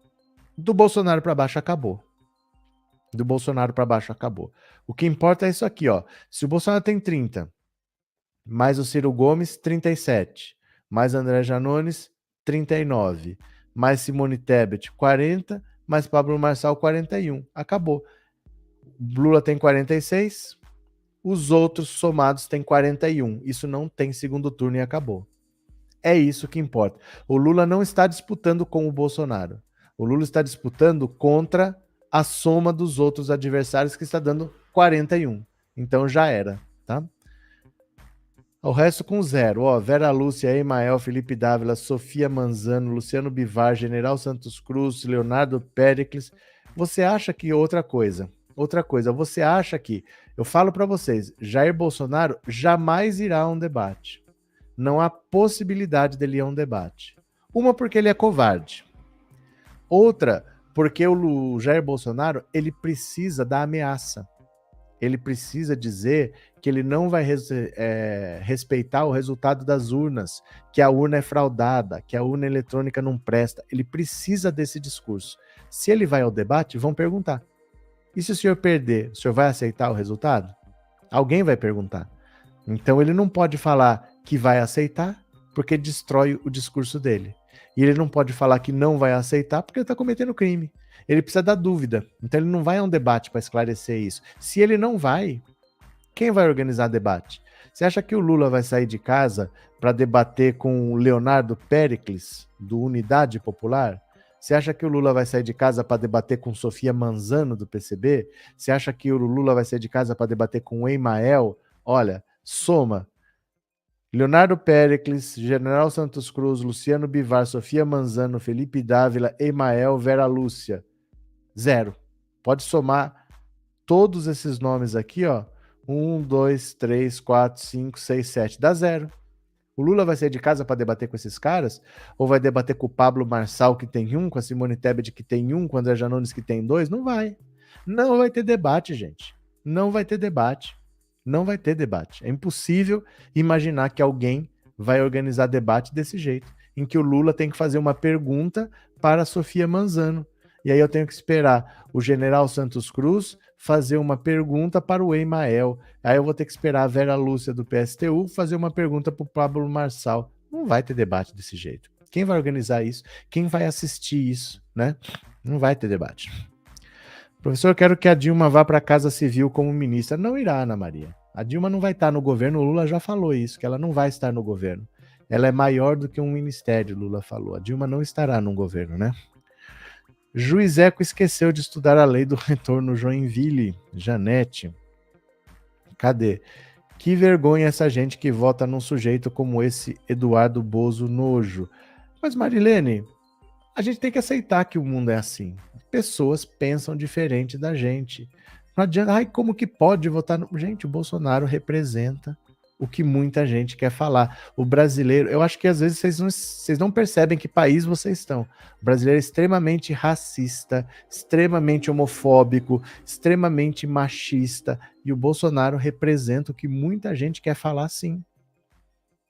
do Bolsonaro para baixo acabou. Do Bolsonaro para baixo acabou. O que importa é isso aqui, ó. Se o Bolsonaro tem 30, mais o Ciro Gomes, 37, mais André Janones, 39, mais Simone Tebet, 40, mais Pablo Marçal, 41. Acabou. Lula tem 46, os outros somados têm 41. Isso não tem segundo turno e acabou. É isso que importa. O Lula não está disputando com o Bolsonaro. O Lula está disputando contra a soma dos outros adversários, que está dando 41. Então já era, tá? O resto com 0. Ó, Vera Lúcia, Emael, Felipe Dávila, Sofia Manzano, Luciano Bivar, General Santos Cruz, Leonardo Péricles. Você acha que outra coisa, você acha que, eu falo para vocês, Jair Bolsonaro jamais irá a um debate. Não há possibilidade dele ir a um debate. Uma, porque ele é covarde. Outra, Porque o Jair Bolsonaro, ele precisa da ameaça. Ele precisa dizer que ele não vai respeitar o resultado das urnas, que a urna é fraudada, que a urna eletrônica não presta. Ele precisa desse discurso. Se ele vai ao debate, vão perguntar. E se o senhor perder, o senhor vai aceitar o resultado? Alguém vai perguntar. Então ele não pode falar que vai aceitar, porque destrói o discurso dele. E ele não pode falar que não vai aceitar, porque ele está cometendo crime. Ele precisa da dúvida. Então ele não vai a um debate para esclarecer isso. Se ele não vai, quem vai organizar debate? Você acha que o Lula vai sair de casa para debater com o Leonardo Péricles, do Unidade Popular? Você acha que o Lula vai sair de casa para debater com Sofia Manzano, do PCB? Você acha que o Lula vai sair de casa para debater com o Emael? Olha, soma. Leonardo Péricles, General Santos Cruz, Luciano Bivar, Sofia Manzano, Felipe Dávila, Emael, Vera Lúcia. 0. Pode somar todos esses nomes aqui, ó. 1, 2, 3, 4, 5, 6, 7. Dá 0. O Lula vai sair de casa para debater com esses caras? Ou vai debater com o Pablo Marçal, que tem 1, com a Simone Tebet, que tem 1, com o André Janones, que tem 2? Não vai. Não vai ter debate, gente. Não vai ter debate. Não vai ter debate. É impossível imaginar que alguém vai organizar debate desse jeito, em que o Lula tem que fazer uma pergunta para a Sofia Manzano. E aí eu tenho que esperar o General Santos Cruz fazer uma pergunta para o Emael. Aí eu vou ter que esperar a Vera Lúcia do PSTU fazer uma pergunta para o Pablo Marçal. Não vai ter debate desse jeito. Quem vai organizar isso? Quem vai assistir isso, né? Não vai ter debate. Professor, eu quero que a Dilma vá para a Casa Civil como ministra. Não irá, Ana Maria. A Dilma não vai estar no governo, o Lula já falou isso, que ela não vai estar no governo. Ela é maior do que um ministério, Lula falou. A Dilma não estará no governo, né? Juiz Eco esqueceu de estudar a lei do retorno Joinville. Janete. Cadê? Que vergonha essa gente que vota num sujeito como esse Eduardo Bozo Nojo. Mas, Marilene, a gente tem que aceitar que o mundo é assim. Pessoas pensam diferente da gente. Não adianta, ai, como que pode votar no... Gente, o Bolsonaro representa o que muita gente quer falar. O brasileiro, eu acho que às vezes vocês não percebem que país vocês estão. O brasileiro é extremamente racista, extremamente homofóbico, extremamente machista, e o Bolsonaro representa o que muita gente quer falar, sim.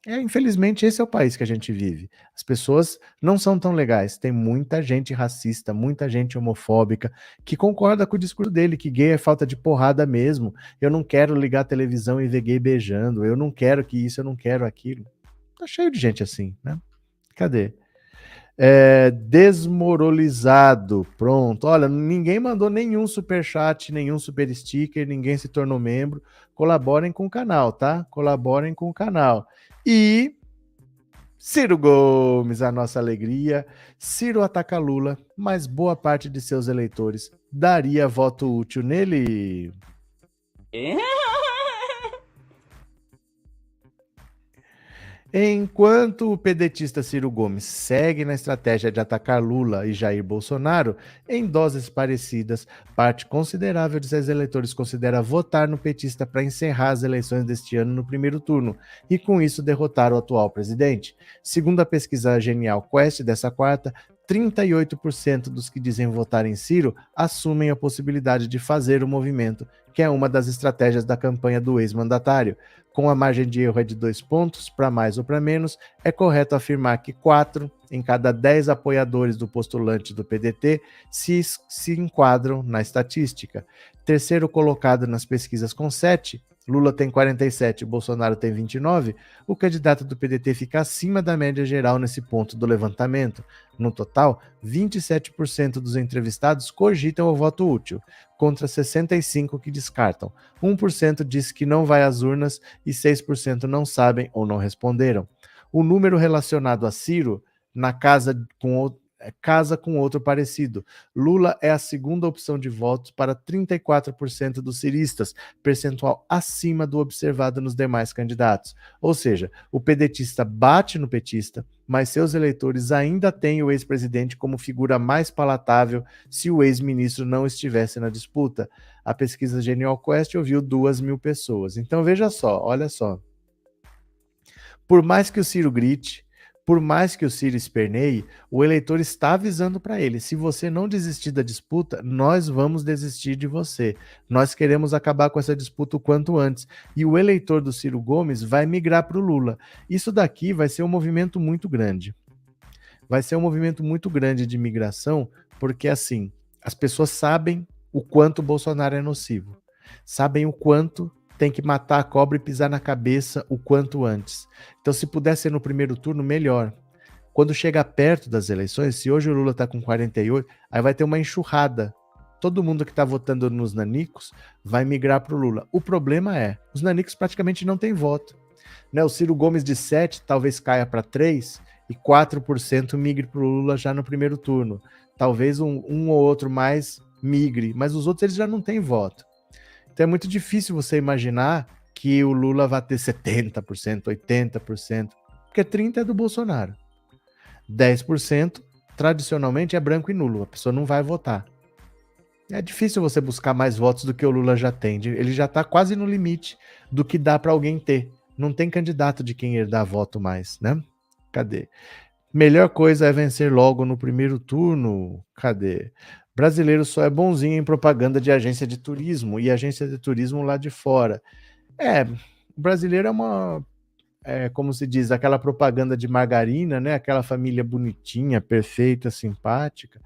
Infelizmente, esse é o país que a gente vive. As pessoas não são tão legais. Tem muita gente racista, muita gente homofóbica, que concorda com o discurso dele, que gay é falta de porrada mesmo. Eu não quero ligar a televisão e ver gay beijando. Eu não quero que isso, eu não quero aquilo. Tá cheio de gente assim, né? Cadê? Desmoralizado. Pronto. Olha, ninguém mandou nenhum superchat, nenhum super sticker, ninguém se tornou membro. Colaborem com o canal, tá? Colaborem com o canal. E Ciro Gomes, a nossa alegria. Ciro ataca Lula, mas boa parte de seus eleitores daria voto útil nele. Enquanto o pedetista Ciro Gomes segue na estratégia de atacar Lula e Jair Bolsonaro, em doses parecidas, parte considerável de seus eleitores considera votar no petista para encerrar as eleições deste ano no primeiro turno e, com isso, derrotar o atual presidente. Segundo a pesquisa Genial Quest dessa quarta, 38% dos que dizem votar em Ciro assumem a possibilidade de fazer o movimento, que é uma das estratégias da campanha do ex-mandatário. Com a margem de erro é de 2 pontos, para mais ou para menos, é correto afirmar que 4 em cada 10 apoiadores do postulante do PDT se enquadram na estatística. Terceiro colocado nas pesquisas com 7, Lula tem 47, Bolsonaro tem 29, o candidato do PDT fica acima da média geral nesse ponto do levantamento. No total, 27% dos entrevistados cogitam o voto útil, contra 65% que descartam. 1% diz que não vai às urnas e 6% não sabem ou não responderam. O número relacionado a Ciro, na casa com outro parecido. Lula é a segunda opção de votos para 34% dos ciristas, percentual acima do observado nos demais candidatos. Ou seja, o pedetista bate no petista, mas seus eleitores ainda têm o ex-presidente como figura mais palatável se o ex-ministro não estivesse na disputa. A pesquisa Genial Quest ouviu 2.000 pessoas. Então veja só, olha só. Por mais que o Ciro grite, por mais que o Ciro esperneie, o eleitor está avisando para ele: se você não desistir da disputa, nós vamos desistir de você. Nós queremos acabar com essa disputa o quanto antes. E o eleitor do Ciro Gomes vai migrar para o Lula. Isso daqui vai ser um movimento muito grande. Vai ser um movimento muito grande de migração, porque assim, as pessoas sabem o quanto o Bolsonaro é nocivo. Sabem o quanto tem que matar a cobra e pisar na cabeça o quanto antes. Então, se puder ser no primeiro turno, melhor. Quando chegar perto das eleições, se hoje o Lula está com 48, aí vai ter uma enxurrada. Todo mundo que está votando nos nanicos vai migrar para o Lula. O problema é, os nanicos praticamente não têm voto. Né? O Ciro Gomes de 7 talvez caia para 3 e 4% migre para o Lula já no primeiro turno. Talvez um ou outro mais migre, mas os outros eles já não têm voto. Então é muito difícil você imaginar que o Lula vai ter 70%, 80%, porque 30% é do Bolsonaro. 10% tradicionalmente é branco e nulo, a pessoa não vai votar. É difícil você buscar mais votos do que o Lula já tem. Ele já está quase no limite do que dá para alguém ter. Não tem candidato de quem ele dá voto mais, né? Cadê? Melhor coisa é vencer logo no primeiro turno. Cadê? Brasileiro só é bonzinho em propaganda de agência de turismo e agência de turismo lá de fora. O brasileiro como se diz, aquela propaganda de margarina, né? Aquela família bonitinha, perfeita, simpática.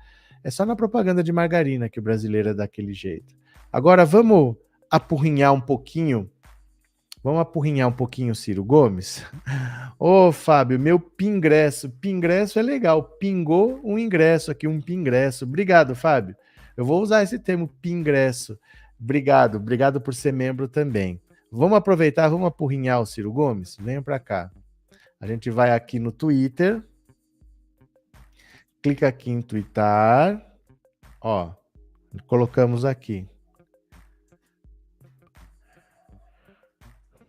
É só na propaganda de margarina que o brasileiro é daquele jeito. Agora vamos apurrinhar um pouquinho. Vamos apurrinhar um pouquinho o Ciro Gomes? Ô, Fábio, meu pingresso. Pingresso é legal. Pingou um ingresso aqui, um pingresso. Obrigado, Fábio. Eu vou usar esse termo, pingresso. Obrigado por ser membro também. Vamos aproveitar, vamos apurrinhar o Ciro Gomes? Venham para cá. A gente vai aqui no Twitter. Clica aqui em twittar. Ó, colocamos aqui.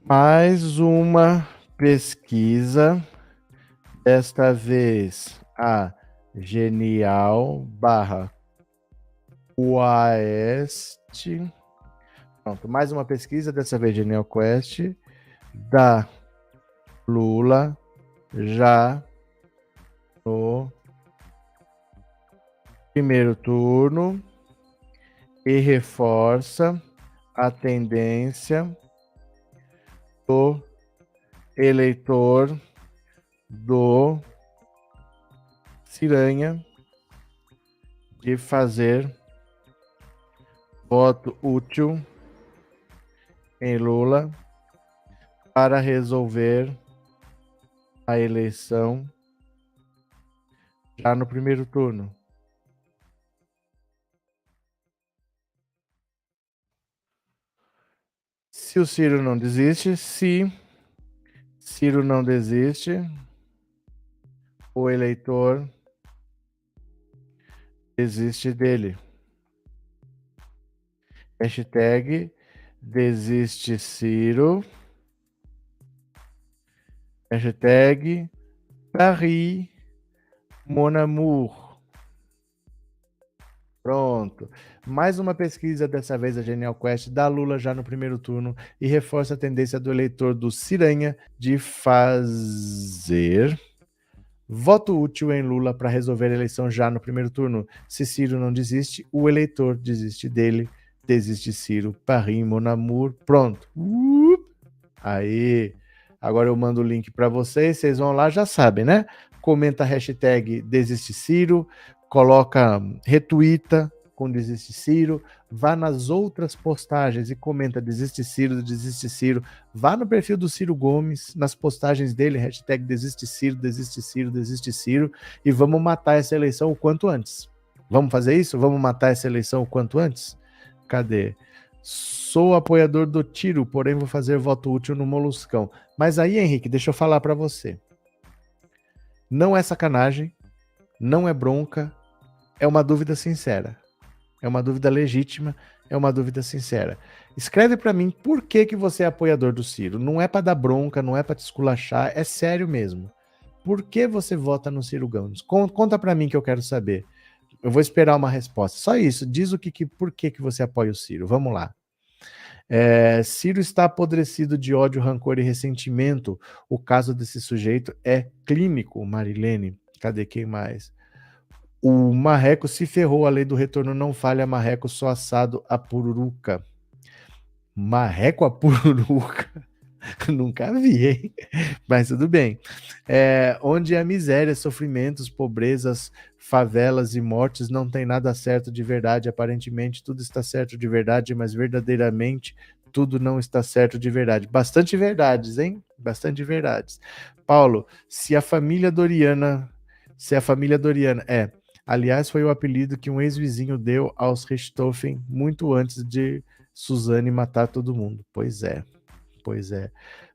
Mais uma pesquisa, desta vez a Genial Quest. Pronto, mais uma pesquisa, dessa vez Genial Quest, da Lula já no primeiro turno e reforça a tendência do eleitor do Ciranha de fazer voto útil em Lula para resolver a eleição já no primeiro turno. Se o Ciro não desiste, se Ciro não desiste, o eleitor desiste dele. Hashtag desiste Ciro. Hashtag Paris Mon Amour. Pronto. Mais uma pesquisa, dessa vez a Genial Quest, da Lula já no primeiro turno e reforça a tendência do eleitor do Ciranha de fazer voto útil em Lula para resolver a eleição já no primeiro turno. Se Ciro não desiste, o eleitor desiste dele. Desiste Ciro, Paris Mon Amour. Pronto. Aí. Agora eu mando o link para vocês vão lá, já sabem, né? Comenta a hashtag Desiste Ciro, coloca, retweeta com Desiste Ciro, vá nas outras postagens e comenta Desiste Ciro, Desiste Ciro, vá no perfil do Ciro Gomes, nas postagens dele, hashtag Desiste Ciro, Desiste Ciro, Desiste Ciro, e vamos matar essa eleição o quanto antes. Vamos fazer isso? Vamos matar essa eleição o quanto antes? Cadê? Sou apoiador do Tiro, porém vou fazer voto útil no Moluscão. Mas aí, Henrique, deixa eu falar para você. Não é sacanagem, não é bronca, é uma dúvida sincera. É uma dúvida legítima, é uma dúvida sincera. Escreve para mim por que você é apoiador do Ciro. Não é para dar bronca, não é para te esculachar, é sério mesmo. Por que você vota no Ciro Gomes? Conta para mim que eu quero saber. Eu vou esperar uma resposta. Só isso. Diz por que você apoia o Ciro. Vamos lá. Ciro está apodrecido de ódio, rancor e ressentimento. O caso desse sujeito é clínico, Marilene. Cadê quem mais? O Marreco se ferrou, a lei do retorno não falha, Marreco só assado a pururuca. Marreco a pururuca? Nunca vi, hein? Mas tudo bem. Onde há miséria, sofrimentos, pobrezas, favelas e mortes, não tem nada certo de verdade. Aparentemente, tudo está certo de verdade, mas verdadeiramente tudo não está certo de verdade. Bastante verdades, hein? Bastante verdades. Paulo, se a família Doriana. Aliás, foi o apelido que um ex-vizinho deu aos Richthofen muito antes de Suzane matar todo mundo. Pois é. Pois é.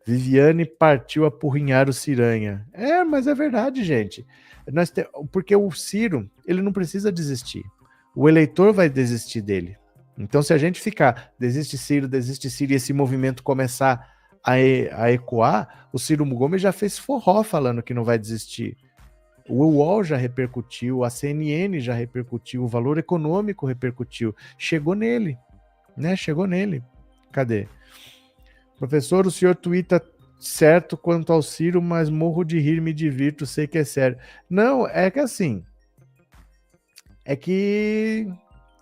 Viviane partiu apurrinhar o Ciranha. Mas é verdade, gente. Porque o Ciro, ele não precisa desistir. O eleitor vai desistir dele. Então, se a gente ficar desiste Ciro, e esse movimento começar a ecoar, o Ciro Gomes já fez forró falando que não vai desistir. O UOL já repercutiu, a CNN já repercutiu, o Valor Econômico repercutiu. Chegou nele, né? Chegou nele. Cadê? Professor, o senhor tuita certo quanto ao Ciro, mas morro de rir, me divirto, sei que é sério. Não, é que assim, é que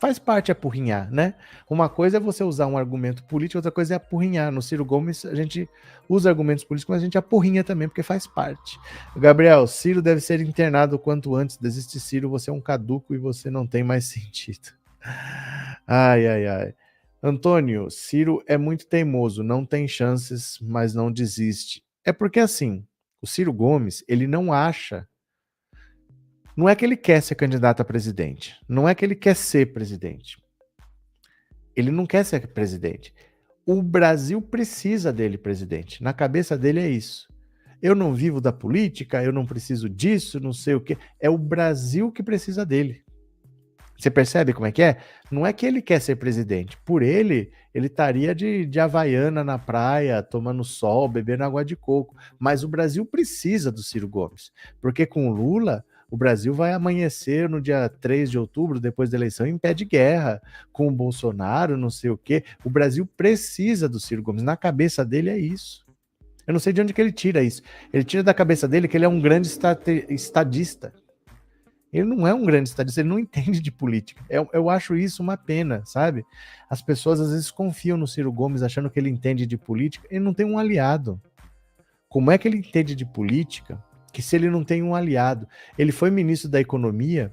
faz parte apurrinhar, né? Uma coisa é você usar um argumento político, outra coisa é apurrinhar. No Ciro Gomes, a gente usa argumentos políticos, mas a gente apurrinha também, porque faz parte. Gabriel, Ciro deve ser internado o quanto antes. Desiste, Ciro, você é um caduco e você não tem mais sentido. Ai, ai, ai. Antônio, Ciro é muito teimoso, não tem chances, mas não desiste. É porque assim, o Ciro Gomes, ele não acha. Não é que ele quer ser candidato a presidente. Não é que ele quer ser presidente. Ele não quer ser presidente. O Brasil precisa dele, presidente. Na cabeça dele é isso. Eu não vivo da política, eu não preciso disso, não sei o quê. É o Brasil que precisa dele. Você percebe como é que é? Não é que ele quer ser presidente. Por ele estaria de Havaiana na praia, tomando sol, bebendo água de coco. Mas o Brasil precisa do Ciro Gomes. Porque com o Lula, o Brasil vai amanhecer no dia 3 de outubro, depois da eleição, em pé de guerra. Com o Bolsonaro, não sei o quê. O Brasil precisa do Ciro Gomes. Na cabeça dele é isso. Eu não sei de onde que ele tira isso. Ele tira da cabeça dele que ele é um grande estadista. Ele não é um grande estadista, ele não entende de política. Eu acho isso uma pena, sabe? As pessoas às vezes confiam no Ciro Gomes achando que ele entende de política. Ele não tem um aliado. Como é que ele entende de política que se ele não tem um aliado? Ele foi ministro da Economia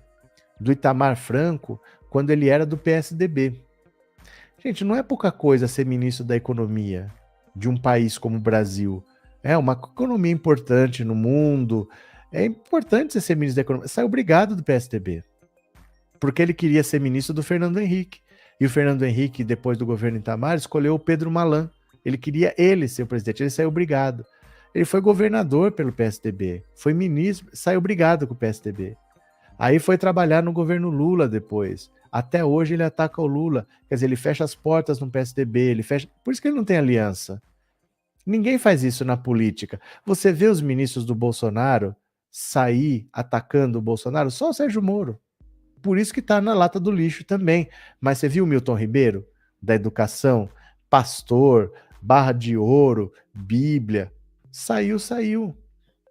do Itamar Franco quando ele era do PSDB. Gente, não é pouca coisa ser ministro da Economia de um país como o Brasil. É uma economia importante no mundo. É importante você ser ministro da Economia. Saiu obrigado do PSDB. Porque ele queria ser ministro do Fernando Henrique. E o Fernando Henrique, depois do governo Itamar, escolheu o Pedro Malan. Ele queria ele ser o presidente. Ele saiu obrigado. Ele foi governador pelo PSDB. Foi ministro, saiu obrigado com o PSDB. Aí foi trabalhar no governo Lula depois. Até hoje ele ataca o Lula. Quer dizer, ele fecha as portas no PSDB. Ele fecha... Por isso que ele não tem aliança. Ninguém faz isso na política. Você vê os ministros do Bolsonaro sair atacando o Bolsonaro? Só o Sérgio Moro. Por isso que tá na lata do lixo também. Mas você viu o Milton Ribeiro, da educação, pastor, barra de ouro, Bíblia? Saiu.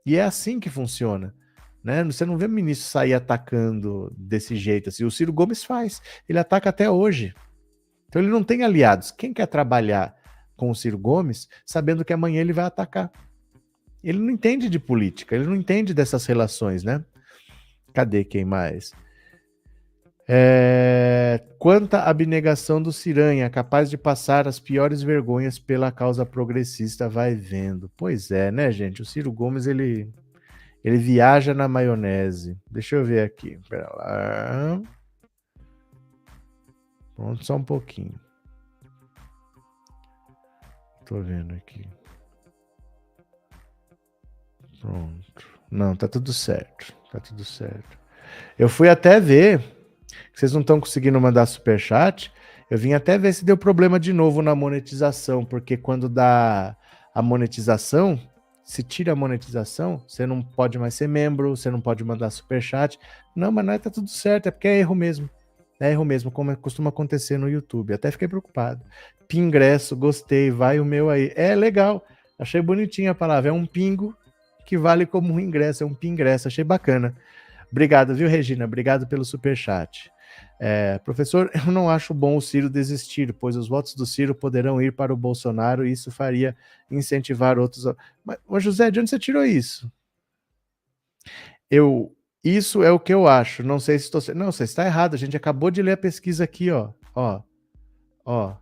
E é assim que funciona. Né? Você não vê o ministro sair atacando desse jeito. Assim. O Ciro Gomes faz. Ele ataca até hoje. Então ele não tem aliados. Quem quer trabalhar com o Ciro Gomes sabendo que amanhã ele vai atacar? Ele não entende de política, ele não entende dessas relações, né? Cadê quem mais? Quanta abnegação do Ciranha, capaz de passar as piores vergonhas pela causa progressista, vai vendo. Pois é, né, gente? O Ciro Gomes, ele viaja na maionese. Deixa eu ver aqui. Pera lá. Pronto, só um pouquinho. Tô vendo aqui. Pronto. Não, tá tudo certo. Tá tudo certo. Eu fui até ver. Vocês não estão conseguindo mandar superchat. Eu vim até ver se deu problema de novo na monetização. Porque quando dá a monetização, se tira a monetização, você não pode mais ser membro, você não pode mandar superchat. Não, mas não é, tá tudo certo. É porque é erro mesmo. Erro mesmo, como costuma acontecer no YouTube. Até fiquei preocupado. Pingresso, gostei, vai o meu aí. É legal, achei bonitinha a palavra. É um pingo que vale como um ingresso, é um pingresso, achei bacana. Obrigado, viu, Regina? Obrigado pelo superchat. Professor, eu não acho bom o Ciro desistir, pois os votos do Ciro poderão ir para o Bolsonaro e isso faria incentivar outros. Mas José, de onde você tirou isso? Isso é o que eu acho. Não sei se estou. Não, você está errado. A gente acabou de ler a pesquisa aqui, ó. Ó.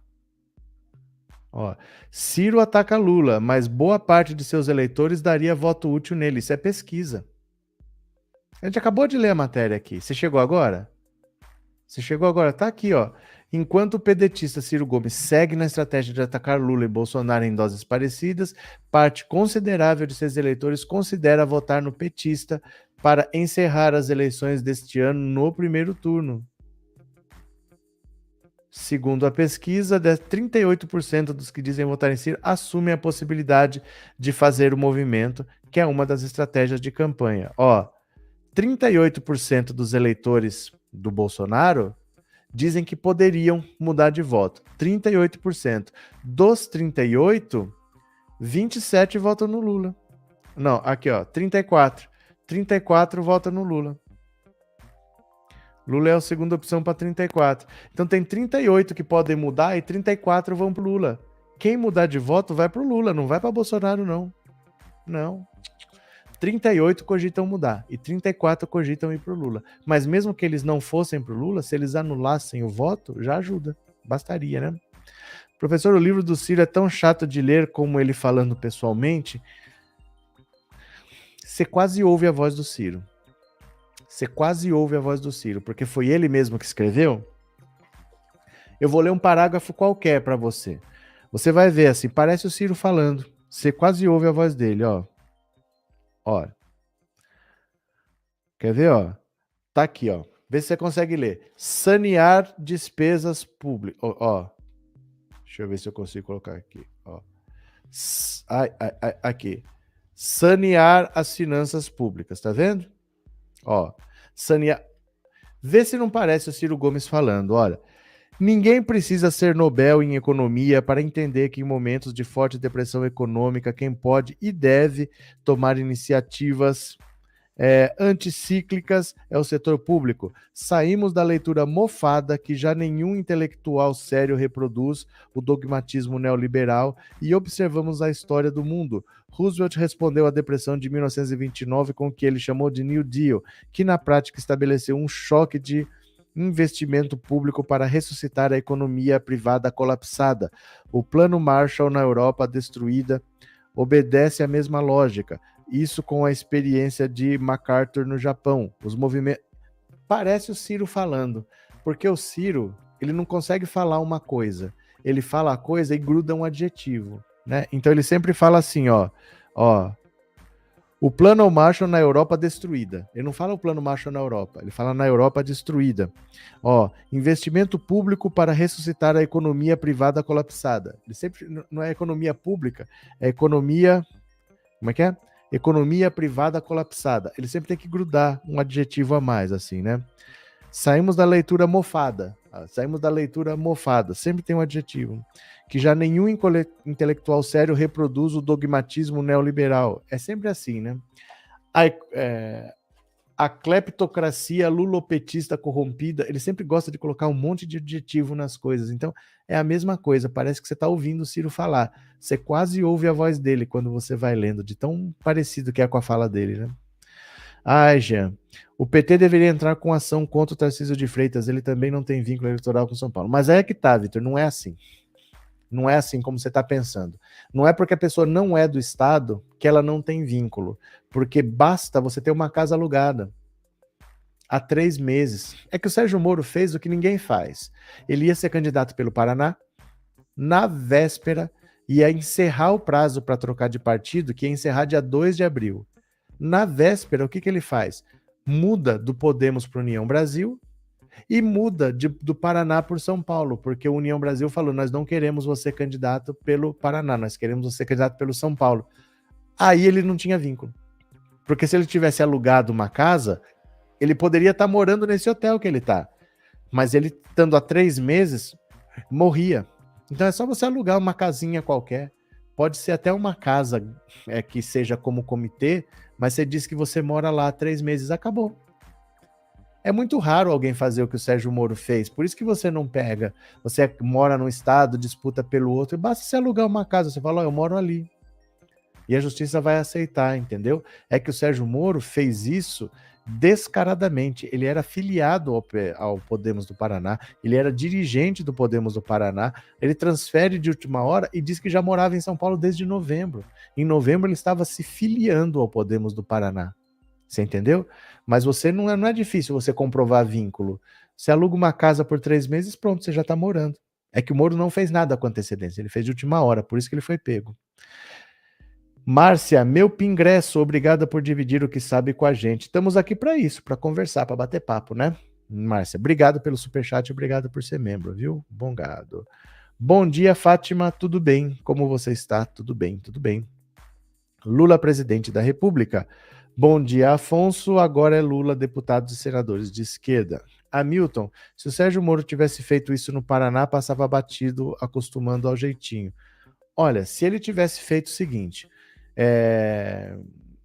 Ciro ataca Lula, mas boa parte de seus eleitores daria voto útil nele. Isso é pesquisa. A gente acabou de ler a matéria aqui. Você chegou agora? Você chegou agora, tá aqui, ó. Enquanto o pedetista Ciro Gomes segue na estratégia de atacar Lula e Bolsonaro em doses parecidas, parte considerável de seus eleitores considera votar no petista para encerrar as eleições deste ano no primeiro turno. Segundo a pesquisa, 38% dos que dizem votar em Ciro assumem a possibilidade de fazer o movimento, que é uma das estratégias de campanha. 38% dos eleitores do Bolsonaro dizem que poderiam mudar de voto. 38%. Dos 38, 27 votam no Lula. Não, aqui, 34. 34 votam no Lula. Lula é a segunda opção para 34. Então tem 38 que podem mudar e 34 vão pro Lula. Quem mudar de voto vai pro Lula, não vai para Bolsonaro, não. Não. 38 cogitam mudar e 34 cogitam ir pro Lula. Mas mesmo que eles não fossem pro Lula, se eles anulassem o voto, já ajuda. Bastaria, né? Professor, o livro do Ciro é tão chato de ler como ele falando pessoalmente. Você quase ouve a voz do Ciro. Porque foi ele mesmo que escreveu. Eu vou ler um parágrafo qualquer para você. Você vai ver assim, parece o Ciro falando. Você quase ouve a voz dele, ó. Quer ver, ó? Tá aqui, ó. Vê se você consegue ler. Sanear despesas públicas. Deixa eu ver se eu consigo colocar aqui, ó. Aqui. Sanear as finanças públicas, tá vendo? Sanear. Vê se não parece o Ciro Gomes falando, olha. Ninguém precisa ser Nobel em economia para entender que em momentos de forte depressão econômica, quem pode e deve tomar iniciativas anticíclicas é o setor público. Saímos da leitura mofada que já nenhum intelectual sério reproduz, o dogmatismo neoliberal, e observamos a história do mundo. Roosevelt respondeu à depressão de 1929 com o que ele chamou de New Deal, que na prática estabeleceu um choque de investimento público para ressuscitar a economia privada colapsada. O Plano Marshall na Europa destruída obedece à mesma lógica. Isso com a experiência de MacArthur no Japão. Os movimentos... Parece o Ciro falando, porque o Ciro, ele não consegue falar uma coisa. Ele fala a coisa e gruda um adjetivo, né? Então ele sempre fala assim, o plano Marshall na Europa destruída. Ele não fala o plano Marshall na Europa, ele fala na Europa destruída. Investimento público para ressuscitar a economia privada colapsada. Ele sempre não é economia pública, é economia... Como é que é? Economia privada colapsada. Ele sempre tem que grudar um adjetivo a mais, assim, né? Saímos da leitura mofada. Sempre tem um adjetivo. Que já nenhum intelectual sério reproduz o dogmatismo neoliberal. É sempre assim, né? A cleptocracia lulopetista corrompida, ele sempre gosta de colocar um monte de adjetivo nas coisas. Então, é a mesma coisa. Parece que você está ouvindo o Ciro falar. Você quase ouve a voz dele quando você vai lendo, de tão parecido que é com a fala dele, né? Jean. O PT deveria entrar com ação contra o Tarcísio de Freitas. Ele também não tem vínculo eleitoral com São Paulo. Mas aí é que tá, Vitor. Não é assim. Não é assim como você está pensando. Não é porque a pessoa não é do Estado que ela não tem vínculo. Porque basta você ter uma casa alugada há 3 meses. É que o Sérgio Moro fez o que ninguém faz. Ele ia ser candidato pelo Paraná, na véspera, ia encerrar o prazo para trocar de partido, que ia encerrar dia 2 de abril. Na véspera, o que ele faz? Muda do Podemos para União Brasil e muda do Paraná por São Paulo, porque a União Brasil falou, nós não queremos você candidato pelo Paraná, nós queremos você candidato pelo São Paulo. Aí ele não tinha vínculo. Porque se ele tivesse alugado uma casa, ele poderia estar morando nesse hotel que ele está. mas ele, estando há 3 meses, morria. Então é só você alugar uma casinha qualquer, pode ser até uma casa que seja como comitê, mas você diz que você mora lá há 3 meses, acabou. É muito raro alguém fazer o que o Sérgio Moro fez, por isso que você não pega, você mora num estado, disputa pelo outro, e basta você alugar uma casa, você fala, eu moro ali. E a justiça vai aceitar, entendeu? É que o Sérgio Moro fez isso descaradamente. Ele era filiado ao Podemos do Paraná, ele era dirigente do Podemos do Paraná, ele transfere de última hora e diz que já morava em São Paulo desde novembro. Em novembro ele estava se filiando ao Podemos do Paraná. Você entendeu? Mas você não é difícil você comprovar vínculo. Você aluga uma casa por 3 meses, pronto, você já está morando. É que o Moro não fez nada com antecedência, ele fez de última hora, por isso que ele foi pego. Márcia, meu pingresso, obrigada por dividir o que sabe com a gente. Estamos aqui para isso, para conversar, para bater papo, né? Márcia, obrigado pelo superchat, obrigado por ser membro, viu? Bom gado. Bom dia, Fátima, tudo bem? Como você está? Tudo bem, tudo bem. Lula, presidente da República. Bom dia, Afonso. Agora é Lula, deputados e senadores de esquerda. Hamilton, se o Sérgio Moro tivesse feito isso no Paraná, passava batido, acostumando ao jeitinho. Olha, se ele tivesse feito o seguinte,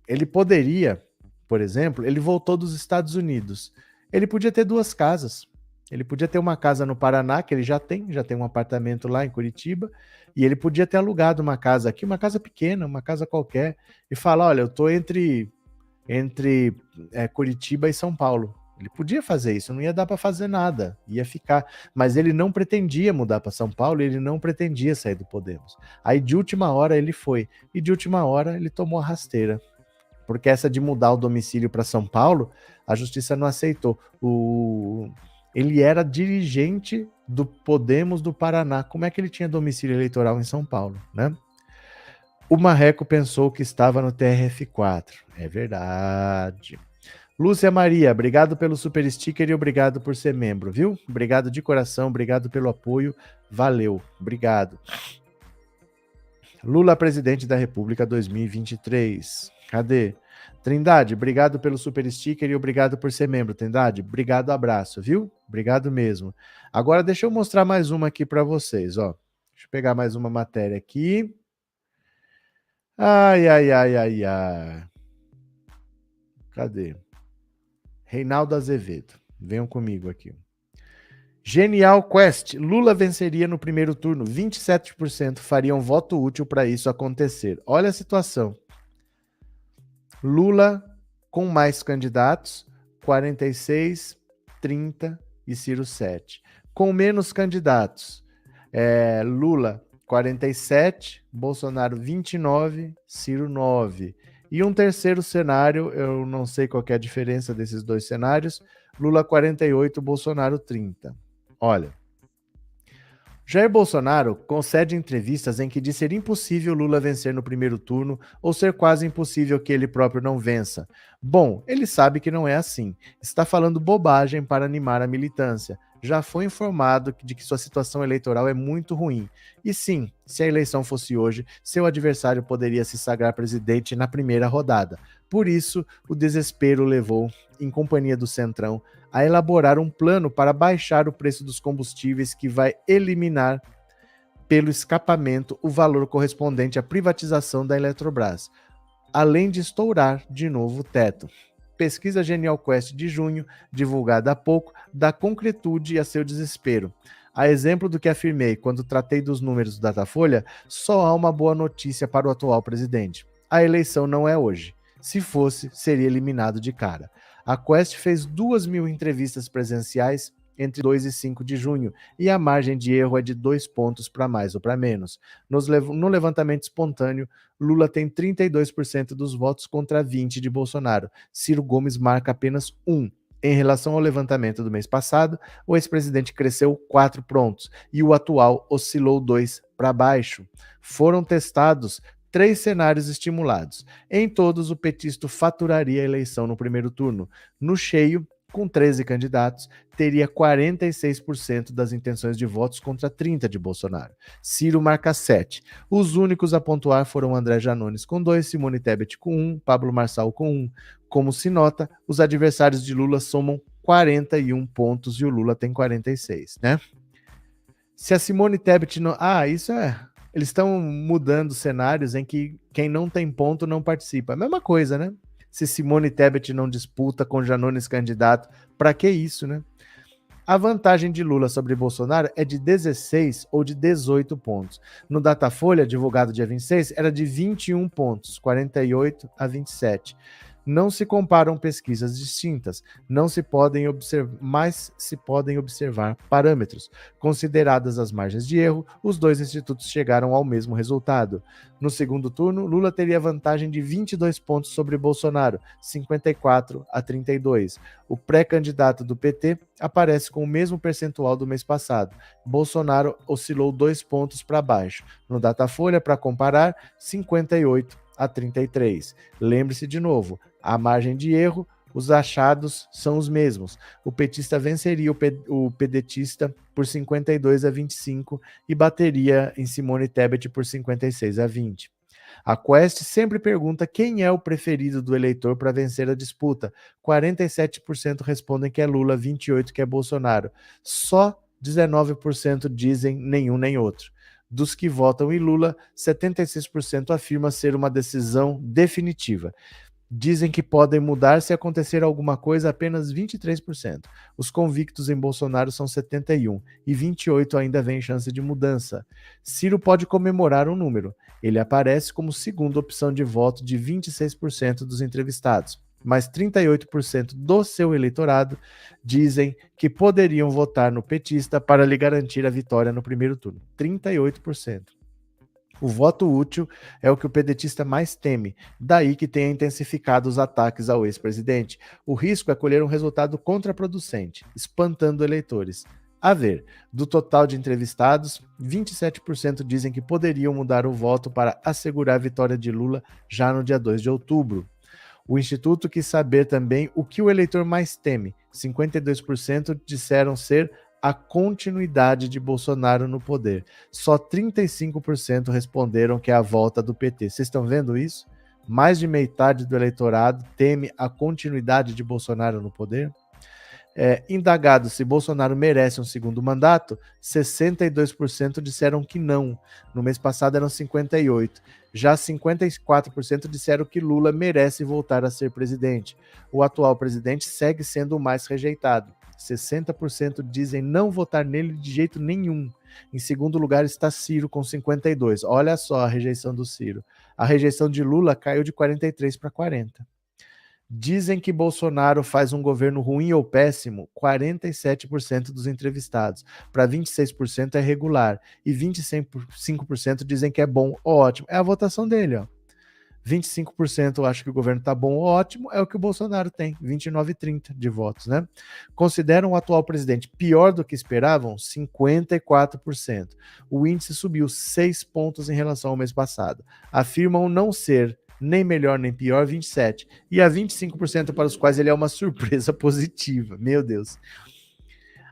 ele poderia, por exemplo, ele voltou dos Estados Unidos, ele podia ter 2 casas. Ele podia ter uma casa no Paraná, que ele já tem um apartamento lá em Curitiba, e ele podia ter alugado uma casa aqui, uma casa pequena, uma casa qualquer, e falar, olha, eu tô entre Curitiba e São Paulo. Ele podia fazer isso, não ia dar para fazer nada, ia ficar. Mas ele não pretendia mudar para São Paulo, ele não pretendia sair do Podemos. Aí de última hora ele foi, e de última hora ele tomou a rasteira. Porque essa de mudar o domicílio para São Paulo, a justiça não aceitou. Ele era dirigente do Podemos do Paraná. Como é que ele tinha domicílio eleitoral em São Paulo, né? O Marreco pensou que estava no TRF4. É verdade. Lúcia Maria, obrigado pelo super sticker e obrigado por ser membro, viu? Obrigado de coração, obrigado pelo apoio. Valeu, obrigado. Lula, presidente da República 2023. Cadê? Trindade, obrigado pelo super sticker e obrigado por ser membro, Trindade. Obrigado, abraço, viu? Obrigado mesmo. Agora deixa eu mostrar mais uma aqui para vocês, ó. Deixa eu pegar mais uma matéria aqui. Ai, ai, ai, ai, ai. Cadê? Reinaldo Azevedo. Venham comigo aqui. Genial Quest. Lula venceria no primeiro turno. 27% fariam voto útil para isso acontecer. Olha a situação. Lula com mais candidatos, 46, 30 e Ciro 7. Com menos candidatos, Lula 47, Bolsonaro 29, Ciro 9. E um terceiro cenário, eu não sei qual é a diferença desses dois cenários, Lula 48, Bolsonaro 30. Olha, Jair Bolsonaro concede entrevistas em que diz ser impossível Lula vencer no primeiro turno ou ser quase impossível que ele próprio não vença. Bom, ele sabe que não é assim. Está falando bobagem para animar a militância. Já foi informado de que sua situação eleitoral é muito ruim. E sim, se a eleição fosse hoje, seu adversário poderia se sagrar presidente na primeira rodada. Por isso, o desespero levou, em companhia do Centrão, a elaborar um plano para baixar o preço dos combustíveis que vai eliminar pelo escapamento o valor correspondente à privatização da Eletrobras, além de estourar de novo o teto. Pesquisa Genial Quest de junho, divulgada há pouco, dá concretude a seu desespero. A exemplo do que afirmei quando tratei dos números do Datafolha, só há uma boa notícia para o atual presidente. A eleição não é hoje. Se fosse, seria eliminado de cara. A Quest fez 2.000 entrevistas presenciais entre 2 e 5 de junho, e a margem de erro é de 2 pontos para mais ou para menos. No levantamento espontâneo, Lula tem 32% dos votos contra 20% de Bolsonaro. Ciro Gomes marca apenas 1%. Em relação ao levantamento do mês passado, o ex-presidente cresceu 4 pontos e o atual oscilou 2 para baixo. Foram testados 3 cenários estimulados. Em todos, o petista faturaria a eleição no primeiro turno. No cheio, com 13 candidatos, teria 46% das intenções de votos contra 30% de Bolsonaro. Ciro marca 7. Os únicos a pontuar foram André Janones com 2, Simone Tebet com 1, Pablo Marçal com 1. Como se nota, os adversários de Lula somam 41 pontos e o Lula tem 46, né? Se a Simone Tebet não... isso é... Eles estão mudando cenários em que quem não tem ponto não participa. A mesma coisa, né? Se Simone Tebet não disputa com Janones candidato, para que isso, né? A vantagem de Lula sobre Bolsonaro é de 16 ou de 18 pontos. No Datafolha, divulgado dia 26, era de 21 pontos, 48 a 27. Não se comparam pesquisas distintas, não se podem observar, mas se podem observar parâmetros. Consideradas as margens de erro, os dois institutos chegaram ao mesmo resultado. No segundo turno, Lula teria vantagem de 22 pontos sobre Bolsonaro, 54 a 32. O pré-candidato do PT aparece com o mesmo percentual do mês passado. Bolsonaro oscilou 2 pontos para baixo. No Datafolha, para comparar, 58 a 33. Lembre-se de novo, a margem de erro, os achados são os mesmos. O petista venceria o pedetista por 52 a 25 e bateria em Simone Tebet por 56 a 20. A Quest sempre pergunta quem é o preferido do eleitor para vencer a disputa. 47% respondem que é Lula, 28% que é Bolsonaro. Só 19% dizem nenhum nem outro. Dos que votam em Lula, 76% afirma ser uma decisão definitiva. Dizem que podem mudar se acontecer alguma coisa apenas 23%. Os convictos em Bolsonaro são 71% e 28% ainda vem chance de mudança. Ciro pode comemorar um número. Ele aparece como segunda opção de voto de 26% dos entrevistados, mas 38% do seu eleitorado dizem que poderiam votar no petista para lhe garantir a vitória no primeiro turno. 38%. O voto útil é o que o pedetista mais teme, daí que tenha intensificado os ataques ao ex-presidente. O risco é colher um resultado contraproducente, espantando eleitores. A ver, do total de entrevistados, 27% dizem que poderiam mudar o voto para assegurar a vitória de Lula já no dia 2 de outubro. O Instituto quis saber também o que o eleitor mais teme. 52% disseram ser a continuidade de Bolsonaro no poder. Só 35% responderam que é a volta do PT. Vocês estão vendo isso? Mais de metade do eleitorado teme a continuidade de Bolsonaro no poder. Indagado se Bolsonaro merece um segundo mandato, 62% disseram que não. No mês passado eram 58%. Já 54% disseram que Lula merece voltar a ser presidente. O atual presidente segue sendo o mais rejeitado. 60% dizem não votar nele de jeito nenhum. Em segundo lugar está Ciro com 52%. Olha só a rejeição do Ciro. A rejeição de Lula caiu de 43% para 40%. Dizem que Bolsonaro faz um governo ruim ou péssimo, 47% dos entrevistados. Para 26% é regular. E 25% dizem que é bom ou ótimo. É a votação dele, ó. 25% acham que o governo está bom ou ótimo, é o que o Bolsonaro tem, 29 e 30 de votos, né? Consideram o atual presidente pior do que esperavam? 54%. O índice subiu 6 pontos em relação ao mês passado. Afirmam não ser nem melhor nem pior, 27%. E há 25% para os quais ele é uma surpresa positiva. Meu Deus.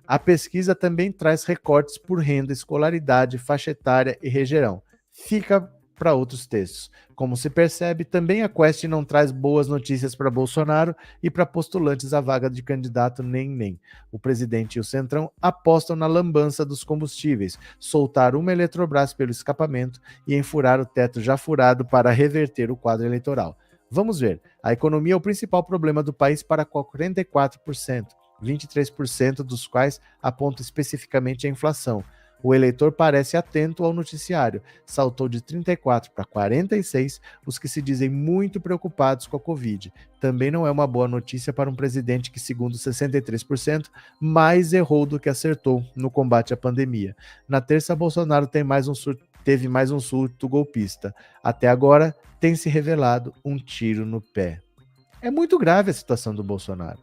A pesquisa também traz recortes por renda, escolaridade, faixa etária e região. Fica para outros textos. Como se percebe, também a Quest não traz boas notícias para Bolsonaro e para postulantes à vaga de candidato nem. O presidente e o Centrão apostam na lambança dos combustíveis, soltar uma Eletrobras pelo escapamento e enfurar o teto já furado para reverter o quadro eleitoral. Vamos ver. A economia é o principal problema do país para 44%, 23% dos quais apontam especificamente a inflação. O eleitor parece atento ao noticiário. Saltou de 34 para 46 os que se dizem muito preocupados com a Covid. Também não é uma boa notícia para um presidente que, segundo 63%, mais errou do que acertou no combate à pandemia. Na terça, Bolsonaro teve mais um surto golpista. Até agora, tem se revelado um tiro no pé. É muito grave a situação do Bolsonaro.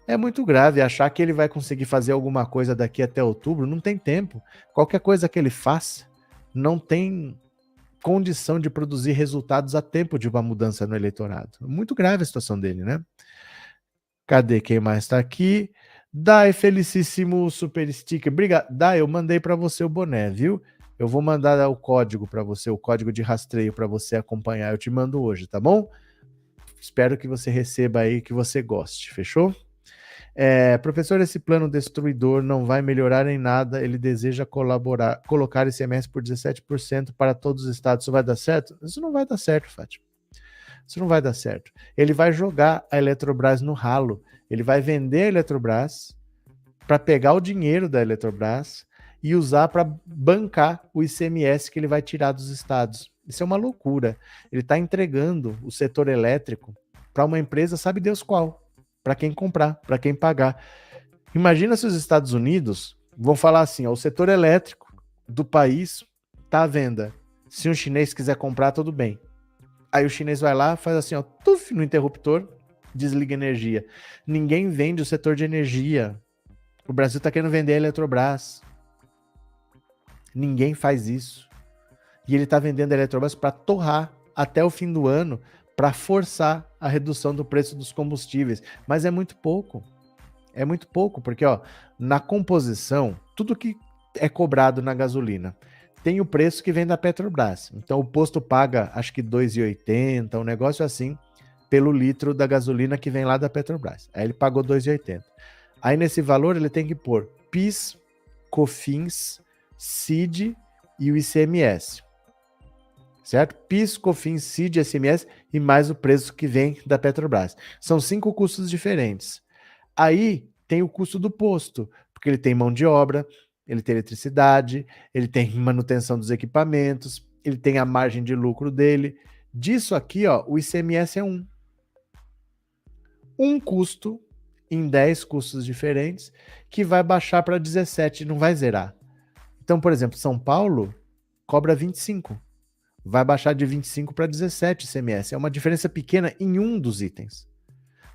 É muito grave achar que ele vai conseguir fazer alguma coisa daqui até outubro, não tem tempo. Qualquer coisa que ele faça não tem condição de produzir resultados a tempo de uma mudança no eleitorado. Muito grave a situação dele, né? Cadê quem mais está aqui? Dai, felicíssimo super sticker. Obrigado. Dai, eu mandei para você o boné, viu? Eu vou mandar o código para você, o código de rastreio para você acompanhar. Eu te mando hoje, tá bom? Espero que você receba aí, que você goste, fechou? Professor, esse plano destruidor não vai melhorar em nada. Ele deseja colocar ICMS por 17% para todos os estados. Isso vai dar certo? Isso não vai dar certo, Fátima. Isso não vai dar certo. Ele vai jogar a Eletrobras no ralo. Ele vai vender a Eletrobras para pegar o dinheiro da Eletrobras e usar para bancar o ICMS que ele vai tirar dos estados. Isso é uma loucura. Ele está entregando o setor elétrico para uma empresa, sabe Deus qual, para quem comprar, para quem pagar. Imagina se os Estados Unidos vão falar assim, ó, o setor elétrico do país está à venda. Se um chinês quiser comprar, tudo bem. Aí o chinês vai lá, faz assim, ó, tuf, no interruptor, desliga a energia. Ninguém vende o setor de energia. O Brasil está querendo vender a Eletrobras. Ninguém faz isso. E ele está vendendo a Eletrobras para torrar até o fim do ano, para forçar a redução do preço dos combustíveis. Mas é muito pouco. É muito pouco, porque ó, na composição, tudo que é cobrado na gasolina tem o preço que vem da Petrobras. Então o posto paga, acho que R$ 2,80, um negócio assim, pelo litro da gasolina que vem lá da Petrobras. Aí ele pagou R$ 2,80. Aí nesse valor ele tem que pôr PIS, COFINS, CID e o ICMS. Certo? PIS, COFINS, CID, ICMS e mais o preço que vem da Petrobras. São 5 custos diferentes. Aí tem o custo do posto, porque ele tem mão de obra, ele tem eletricidade, ele tem manutenção dos equipamentos, ele tem a margem de lucro dele. Disso aqui, ó, o ICMS é um. Um custo em 10 custos diferentes que vai baixar para 17, não vai zerar. Então, por exemplo, São Paulo cobra 25. Vai baixar de 25 para 17 ICMS. É uma diferença pequena em um dos itens.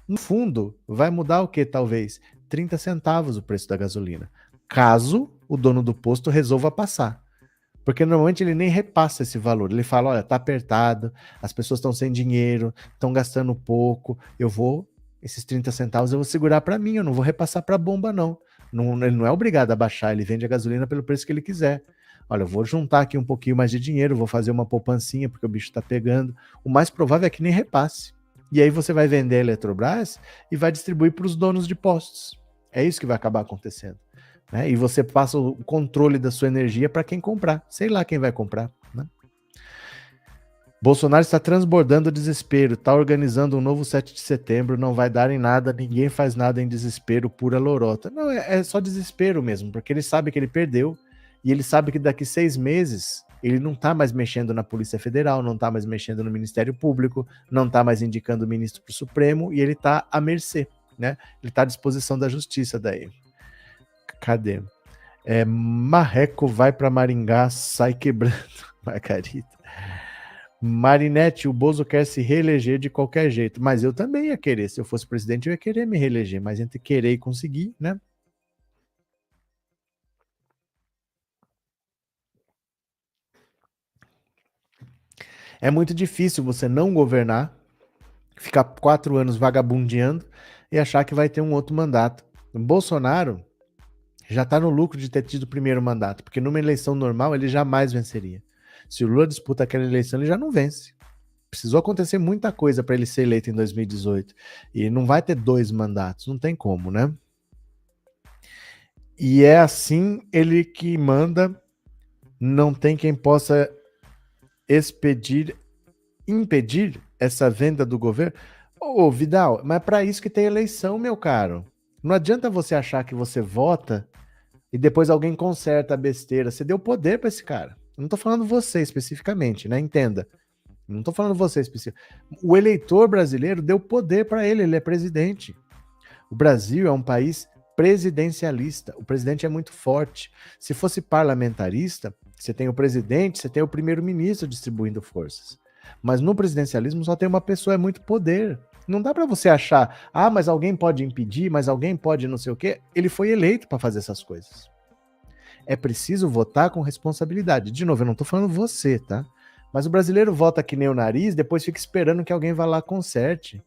No fundo, vai mudar o que, talvez? 30 centavos o preço da gasolina. Caso o dono do posto resolva passar. Porque normalmente ele nem repassa esse valor. Ele fala, olha, tá apertado, as pessoas estão sem dinheiro, estão gastando pouco, esses 30 centavos eu vou segurar para mim, eu não vou repassar para a bomba, não. Ele não é obrigado a baixar, ele vende a gasolina pelo preço que ele quiser. Olha, eu vou juntar aqui um pouquinho mais de dinheiro, vou fazer uma poupancinha, porque o bicho tá pegando. O mais provável é que nem repasse. E aí você vai vender a Eletrobras e vai distribuir para os donos de postos. É isso que vai acabar acontecendo. Né? E você passa o controle da sua energia para quem comprar. Sei lá quem vai comprar. Né? Bolsonaro está transbordando o desespero, está organizando um novo 7 de setembro, não vai dar em nada, ninguém faz nada em desespero, pura lorota. Não, é só desespero mesmo, porque ele sabe que ele perdeu e ele sabe que daqui 6 meses ele não está mais mexendo na Polícia Federal, não está mais mexendo no Ministério Público, não está mais indicando o ministro para o Supremo e ele está à mercê, né? Ele está à disposição da justiça daí. Cadê? Marreco vai para Maringá, sai quebrando. Margarita. Marinete, o Bozo quer se reeleger de qualquer jeito, mas eu também ia querer. Se eu fosse presidente, eu ia querer me reeleger, mas entre querer e conseguir, né? É muito difícil você não governar, ficar 4 anos vagabundeando e achar que vai ter um outro mandato. O Bolsonaro já está no lucro de ter tido o primeiro mandato, porque numa eleição normal ele jamais venceria. Se o Lula disputa aquela eleição, ele já não vence. Precisou acontecer muita coisa para ele ser eleito em 2018. E não vai ter 2 mandatos, não tem como, né? E é assim ele que manda, não tem quem possa impedir essa venda do governo. Ô, Vidal, mas é para isso que tem eleição, meu caro. Não adianta você achar que você vota e depois alguém conserta a besteira. Você deu poder para esse cara. Eu não tô falando você especificamente, né? Entenda. Não tô falando você especificamente. O eleitor brasileiro deu poder para ele é presidente. O Brasil é um país presidencialista. O presidente é muito forte. Se fosse parlamentarista, você tem o presidente, você tem o primeiro-ministro distribuindo forças. Mas no presidencialismo só tem uma pessoa, é muito poder. Não dá para você achar, mas alguém pode impedir, mas alguém pode não sei o quê. Ele foi eleito para fazer essas coisas. É preciso votar com responsabilidade. De novo, eu não tô falando você, tá? Mas o brasileiro vota que nem o nariz, depois fica esperando que alguém vá lá conserte.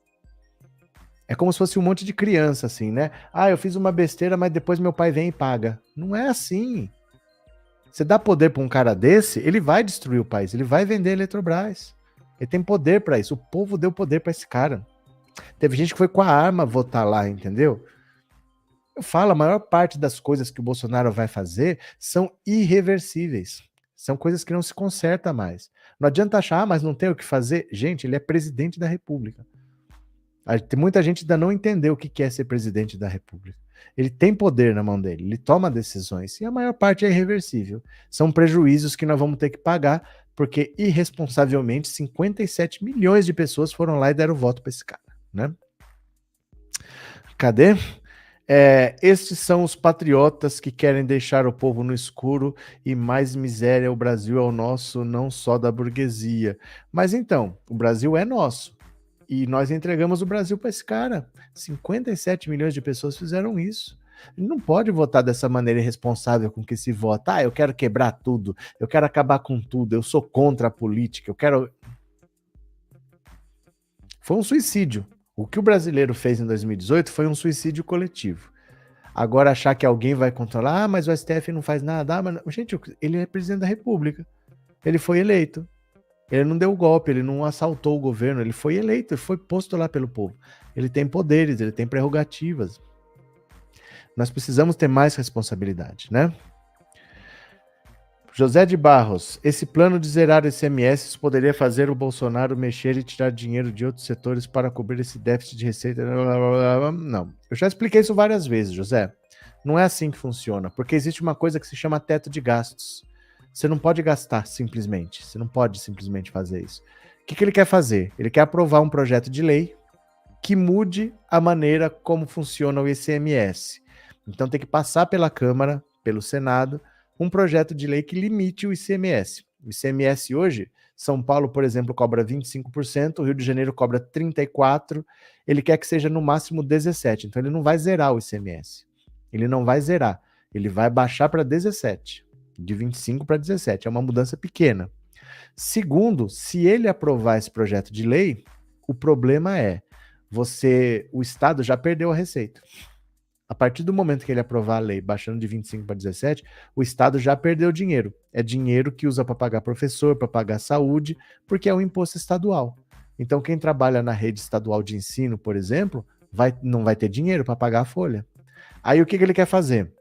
É como se fosse um monte de criança, assim, né? Eu fiz uma besteira, mas depois meu pai vem e paga. Não é assim. Você dá poder para um cara desse, ele vai destruir o país, ele vai vender a Eletrobras. Ele tem poder para isso. O povo deu poder para esse cara. Teve gente que foi com a arma votar lá, entendeu? Eu falo, a maior parte das coisas que o Bolsonaro vai fazer são irreversíveis. São coisas que não se conserta mais. Não adianta achar, mas não tem o que fazer. Gente, ele é presidente da República. Muita gente ainda não entendeu o que é ser presidente da República. Ele tem poder na mão dele, ele toma decisões, e a maior parte é irreversível. São prejuízos que nós vamos ter que pagar, porque irresponsavelmente 57 milhões de pessoas foram lá e deram voto para esse cara, né? Cadê? Estes são os patriotas que querem deixar o povo no escuro e mais miséria. O Brasil é o nosso, não só da burguesia. Mas então, o Brasil é nosso. E nós entregamos o Brasil para esse cara. 57 milhões de pessoas fizeram isso. Ele não pode votar dessa maneira irresponsável com que se vota. Ah, eu quero quebrar tudo, eu quero acabar com tudo, eu sou contra a política, eu quero... Foi um suicídio. O que o brasileiro fez em 2018 foi um suicídio coletivo. Agora achar que alguém vai controlar, mas o STF não faz nada. Mas... Gente, ele é presidente da República. Ele foi eleito. Ele não deu golpe, ele não assaltou o governo, ele foi eleito, ele foi posto lá pelo povo. Ele tem poderes, ele tem prerrogativas. Nós precisamos ter mais responsabilidade, né? José de Barros, esse plano de zerar ICMS poderia fazer o Bolsonaro mexer e tirar dinheiro de outros setores para cobrir esse déficit de receita? Não, eu já expliquei isso várias vezes, José. Não é assim que funciona, porque existe uma coisa que se chama teto de gastos. Você não pode gastar simplesmente, você não pode simplesmente fazer isso. O que ele quer fazer? Ele quer aprovar um projeto de lei que mude a maneira como funciona o ICMS. Então tem que passar pela Câmara, pelo Senado, um projeto de lei que limite o ICMS. O ICMS hoje, São Paulo, por exemplo, cobra 25%, o Rio de Janeiro cobra 34%, ele quer que seja no máximo 17%, então ele não vai zerar o ICMS. Ele não vai zerar, ele vai baixar para 17%, de 25% para 17%, é uma mudança pequena. Segundo, se ele aprovar esse projeto de lei, o problema é, o Estado já perdeu a receita. A partir do momento que ele aprovar a lei, baixando de 25 para 17, o Estado já perdeu dinheiro. É dinheiro que usa para pagar professor, para pagar saúde, porque é um imposto estadual. Então, quem trabalha na rede estadual de ensino, por exemplo, não vai ter dinheiro para pagar a folha. Aí, o que ele quer fazer?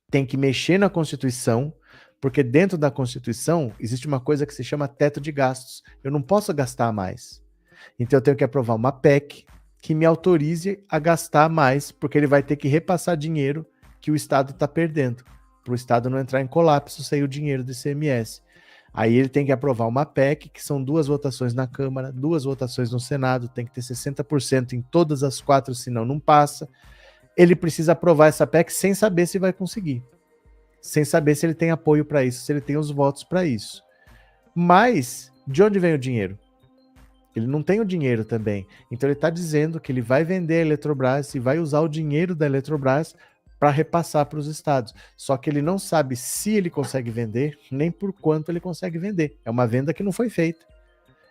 Tem que mexer na Constituição, porque dentro da Constituição existe uma coisa que se chama teto de gastos. Eu não posso gastar mais. Então, eu tenho que aprovar uma PEC que me autorize a gastar mais, porque ele vai ter que repassar dinheiro que o Estado está perdendo, para o Estado não entrar em colapso sem o dinheiro do ICMS. Aí ele tem que aprovar uma PEC, que são 2 votações na Câmara, 2 votações no Senado, tem que ter 60% em todas as 4, senão não passa. Ele precisa aprovar essa PEC sem saber se vai conseguir, sem saber se ele tem apoio para isso, se ele tem os votos para isso. Mas, de onde vem o dinheiro? Ele não tem o dinheiro também. Então ele está dizendo que ele vai vender a Eletrobras e vai usar o dinheiro da Eletrobras para repassar para os estados. Só que ele não sabe se ele consegue vender, nem por quanto ele consegue vender. É uma venda que não foi feita.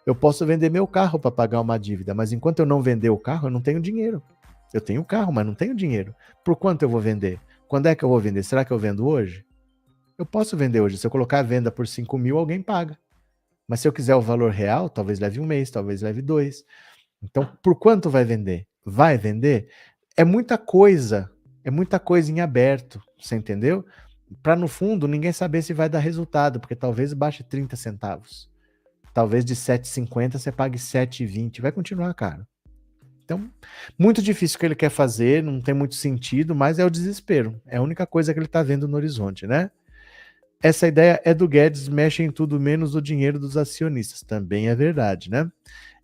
Eu posso vender meu carro para pagar uma dívida, mas enquanto eu não vender o carro, eu não tenho dinheiro. Eu tenho o carro, mas não tenho dinheiro. Por quanto eu vou vender? Quando é que eu vou vender? Será que eu vendo hoje? Eu posso vender hoje. Se eu colocar a venda por 5 mil, alguém paga. Mas se eu quiser o valor real, talvez leve 1 mês, talvez leve 2. Então, por quanto vai vender? Vai vender? É muita coisa em aberto, você entendeu? Para, no fundo, ninguém saber se vai dar resultado, porque talvez baixe 30 centavos. Talvez de 7,50 você pague 7,20. Vai continuar caro. Então, muito difícil o que ele quer fazer, não tem muito sentido, mas é o desespero. É a única coisa que ele está vendo no horizonte, né? Essa ideia é do Guedes, mexe em tudo menos o dinheiro dos acionistas. Também é verdade, né?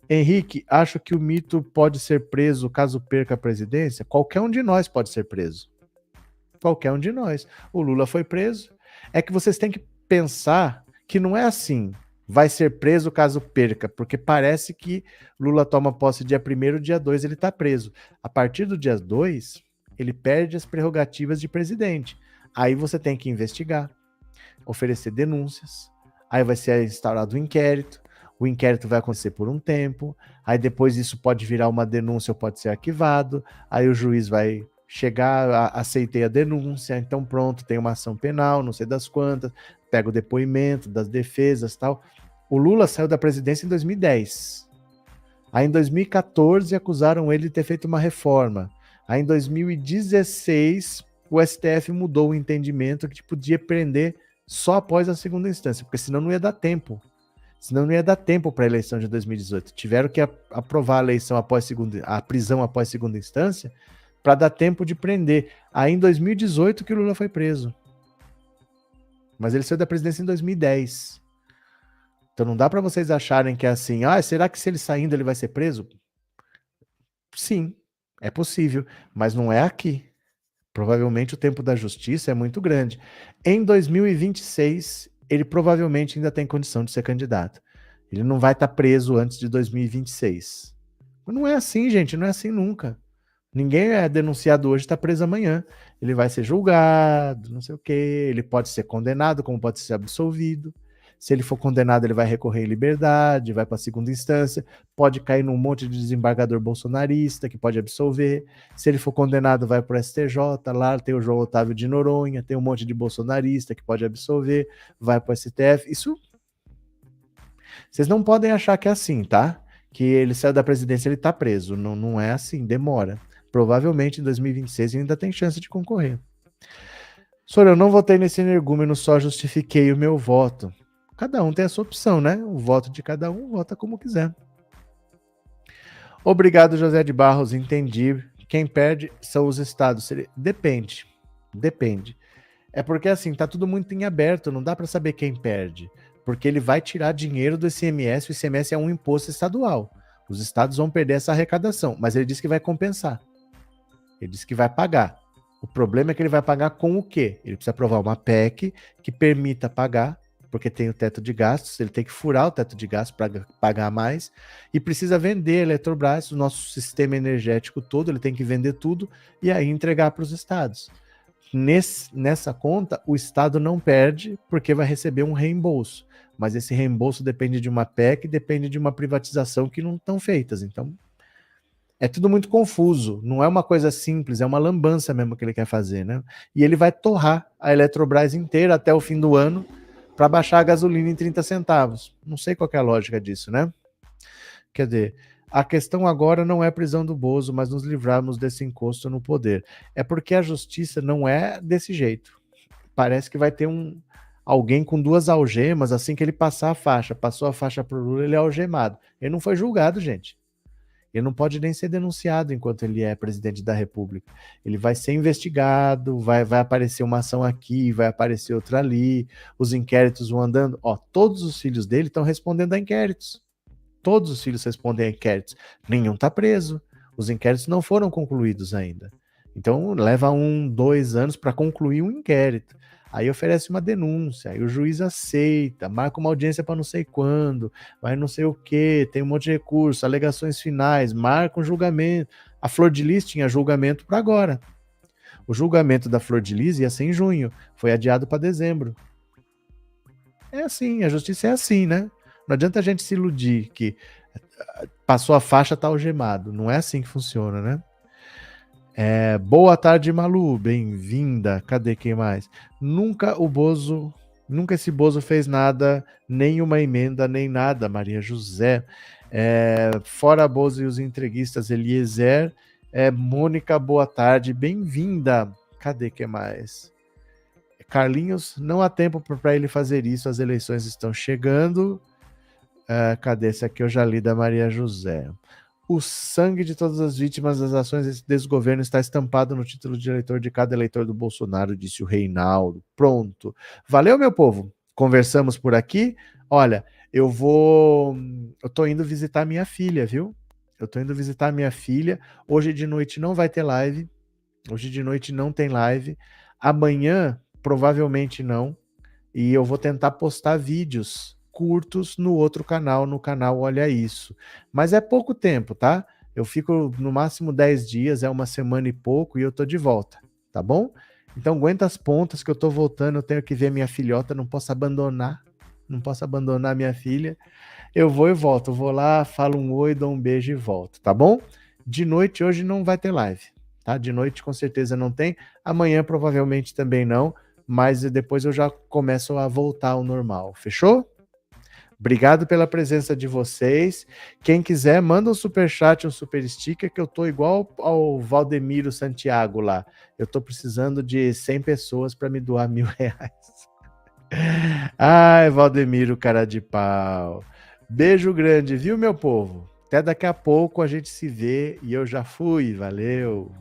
Henrique, acho que o mito pode ser preso caso perca a presidência? Qualquer um de nós pode ser preso. Qualquer um de nós. O Lula foi preso. É que vocês têm que pensar que não é assim, vai ser preso caso perca, porque parece que Lula toma posse dia 1º, dia 2 ele está preso. A partir do dia 2, ele perde as prerrogativas de presidente. Aí você tem que investigar, oferecer denúncias, aí vai ser instaurado um inquérito, o inquérito vai acontecer por um tempo, aí depois isso pode virar uma denúncia ou pode ser arquivado, aí o juiz vai chegar, aceitei a denúncia, então pronto, tem uma ação penal, não sei das quantas, pega o depoimento das defesas e tal. O Lula saiu da presidência em 2010. Aí em 2014 acusaram ele de ter feito uma reforma. Aí em 2016, o STF mudou o entendimento que podia prender só após a segunda instância, porque senão não ia dar tempo. Senão não ia dar tempo para a eleição de 2018. Tiveram que aprovar a eleição após a prisão após segunda instância para dar tempo de prender. Aí em 2018 que o Lula foi preso. Mas ele saiu da presidência em 2010. Então não dá para vocês acharem que é assim, será que se ele saindo ele vai ser preso? Sim, é possível, mas não é aqui. Provavelmente o tempo da justiça é muito grande. Em 2026, ele provavelmente ainda tem condição de ser candidato. Ele não vai estar preso antes de 2026. Não é assim, gente, não é assim nunca. Ninguém é denunciado hoje e está preso amanhã. Ele vai ser julgado, não sei o quê. Ele pode ser condenado, como pode ser absolvido. Se ele for condenado, ele vai recorrer em liberdade, vai para a segunda instância, pode cair num monte de desembargador bolsonarista que pode absolver. Se ele for condenado, vai para o STJ, lá tem o João Otávio de Noronha, tem um monte de bolsonarista que pode absolver, vai para o STF. Isso. Vocês não podem achar que é assim, tá? Que ele saiu da presidência, ele está preso. Não, não é assim, demora. Provavelmente em 2026 ainda tem chance de concorrer. Senhor, eu não votei nesse energúmeno, só justifiquei o meu voto. Cada um tem a sua opção, né? O voto de cada um, vota como quiser. Obrigado, José de Barros, entendi. Quem perde são os estados. Depende. É porque assim, tá tudo muito em aberto, não dá para saber quem perde. Porque ele vai tirar dinheiro do ICMS, o ICMS é um imposto estadual. Os estados vão perder essa arrecadação, mas ele disse que vai compensar. Ele disse que vai pagar. O problema é que ele vai pagar com o quê? Ele precisa aprovar uma PEC que permita pagar, porque tem o teto de gastos, ele tem que furar o teto de gastos para pagar mais, e precisa vender a Eletrobras, o nosso sistema energético todo, ele tem que vender tudo e aí entregar para os estados. Nessa conta, o estado não perde porque vai receber um reembolso, mas esse reembolso depende de uma PEC, depende de uma privatização que não estão feitas, então é tudo muito confuso, não é uma coisa simples, é uma lambança mesmo que ele quer fazer, né? E ele vai torrar a Eletrobras inteira até o fim do ano para baixar a gasolina em 30 centavos. Não sei qual é a lógica disso, né? Quer dizer, a questão agora não é a prisão do Bozo, mas nos livrarmos desse encosto no poder. É porque a justiça não é desse jeito. Parece que vai ter alguém com duas algemas, assim que ele passar a faixa. Passou a faixa para o Lula, ele é algemado. Ele não foi julgado, gente. Ele não pode nem ser denunciado enquanto ele é presidente da República. Ele vai ser investigado, vai aparecer uma ação aqui, vai aparecer outra ali, os inquéritos vão andando. Todos os filhos dele estão respondendo a inquéritos. Todos os filhos respondem a inquéritos. Nenhum está preso. Os inquéritos não foram concluídos ainda. Então leva 1, 2 anos para concluir um inquérito. Aí oferece uma denúncia, aí o juiz aceita, marca uma audiência para não sei quando, vai não sei o que, tem um monte de recurso, alegações finais, marca um julgamento. A Flor de Lis tinha julgamento para agora. O julgamento da Flor de Lis ia ser em junho, foi adiado para dezembro. É assim, a justiça é assim, né? Não adianta a gente se iludir que passou a faixa, tá algemado. Não é assim que funciona, né? Boa tarde, Malu, bem-vinda. Cadê quem mais? Nunca esse Bozo fez nada, nem uma emenda, nem nada, Maria José. Fora Bozo e os entreguistas, Eliezer. Mônica, boa tarde, bem-vinda. Cadê quem mais? Carlinhos, não há tempo para ele fazer isso, as eleições estão chegando. Cadê esse aqui? Eu já li da Maria José. O sangue de todas as vítimas das ações desse desgoverno está estampado no título de eleitor de cada eleitor do Bolsonaro, disse o Reinaldo. Pronto. Valeu, meu povo. Conversamos por aqui. Olha, eu tô indo visitar minha filha, viu? Eu tô indo visitar minha filha. Hoje de noite não vai ter live. Hoje de noite não tem live. Amanhã, provavelmente não. E eu vou tentar postar vídeos curtos no outro canal, no canal Olha Isso. Mas é pouco tempo, tá? Eu fico no máximo 10 dias, é uma semana e pouco, e eu tô de volta, tá bom? Então aguenta as pontas que eu tô voltando, eu tenho que ver minha filhota, não posso abandonar minha filha. Eu vou e volto, eu vou lá, falo um oi, dou um beijo e volto, tá bom? De noite hoje não vai ter live, tá? De noite com certeza não tem, amanhã provavelmente também não, mas depois eu já começo a voltar ao normal, fechou? Obrigado pela presença de vocês. Quem quiser, manda um superchat, um super sticker, que eu tô igual ao Valdemiro Santiago lá. Eu tô precisando de 100 pessoas para me doar R$ 1.000. Ai, Valdemiro, cara de pau. Beijo grande, viu, meu povo? Até daqui a pouco a gente se vê e eu já fui. Valeu.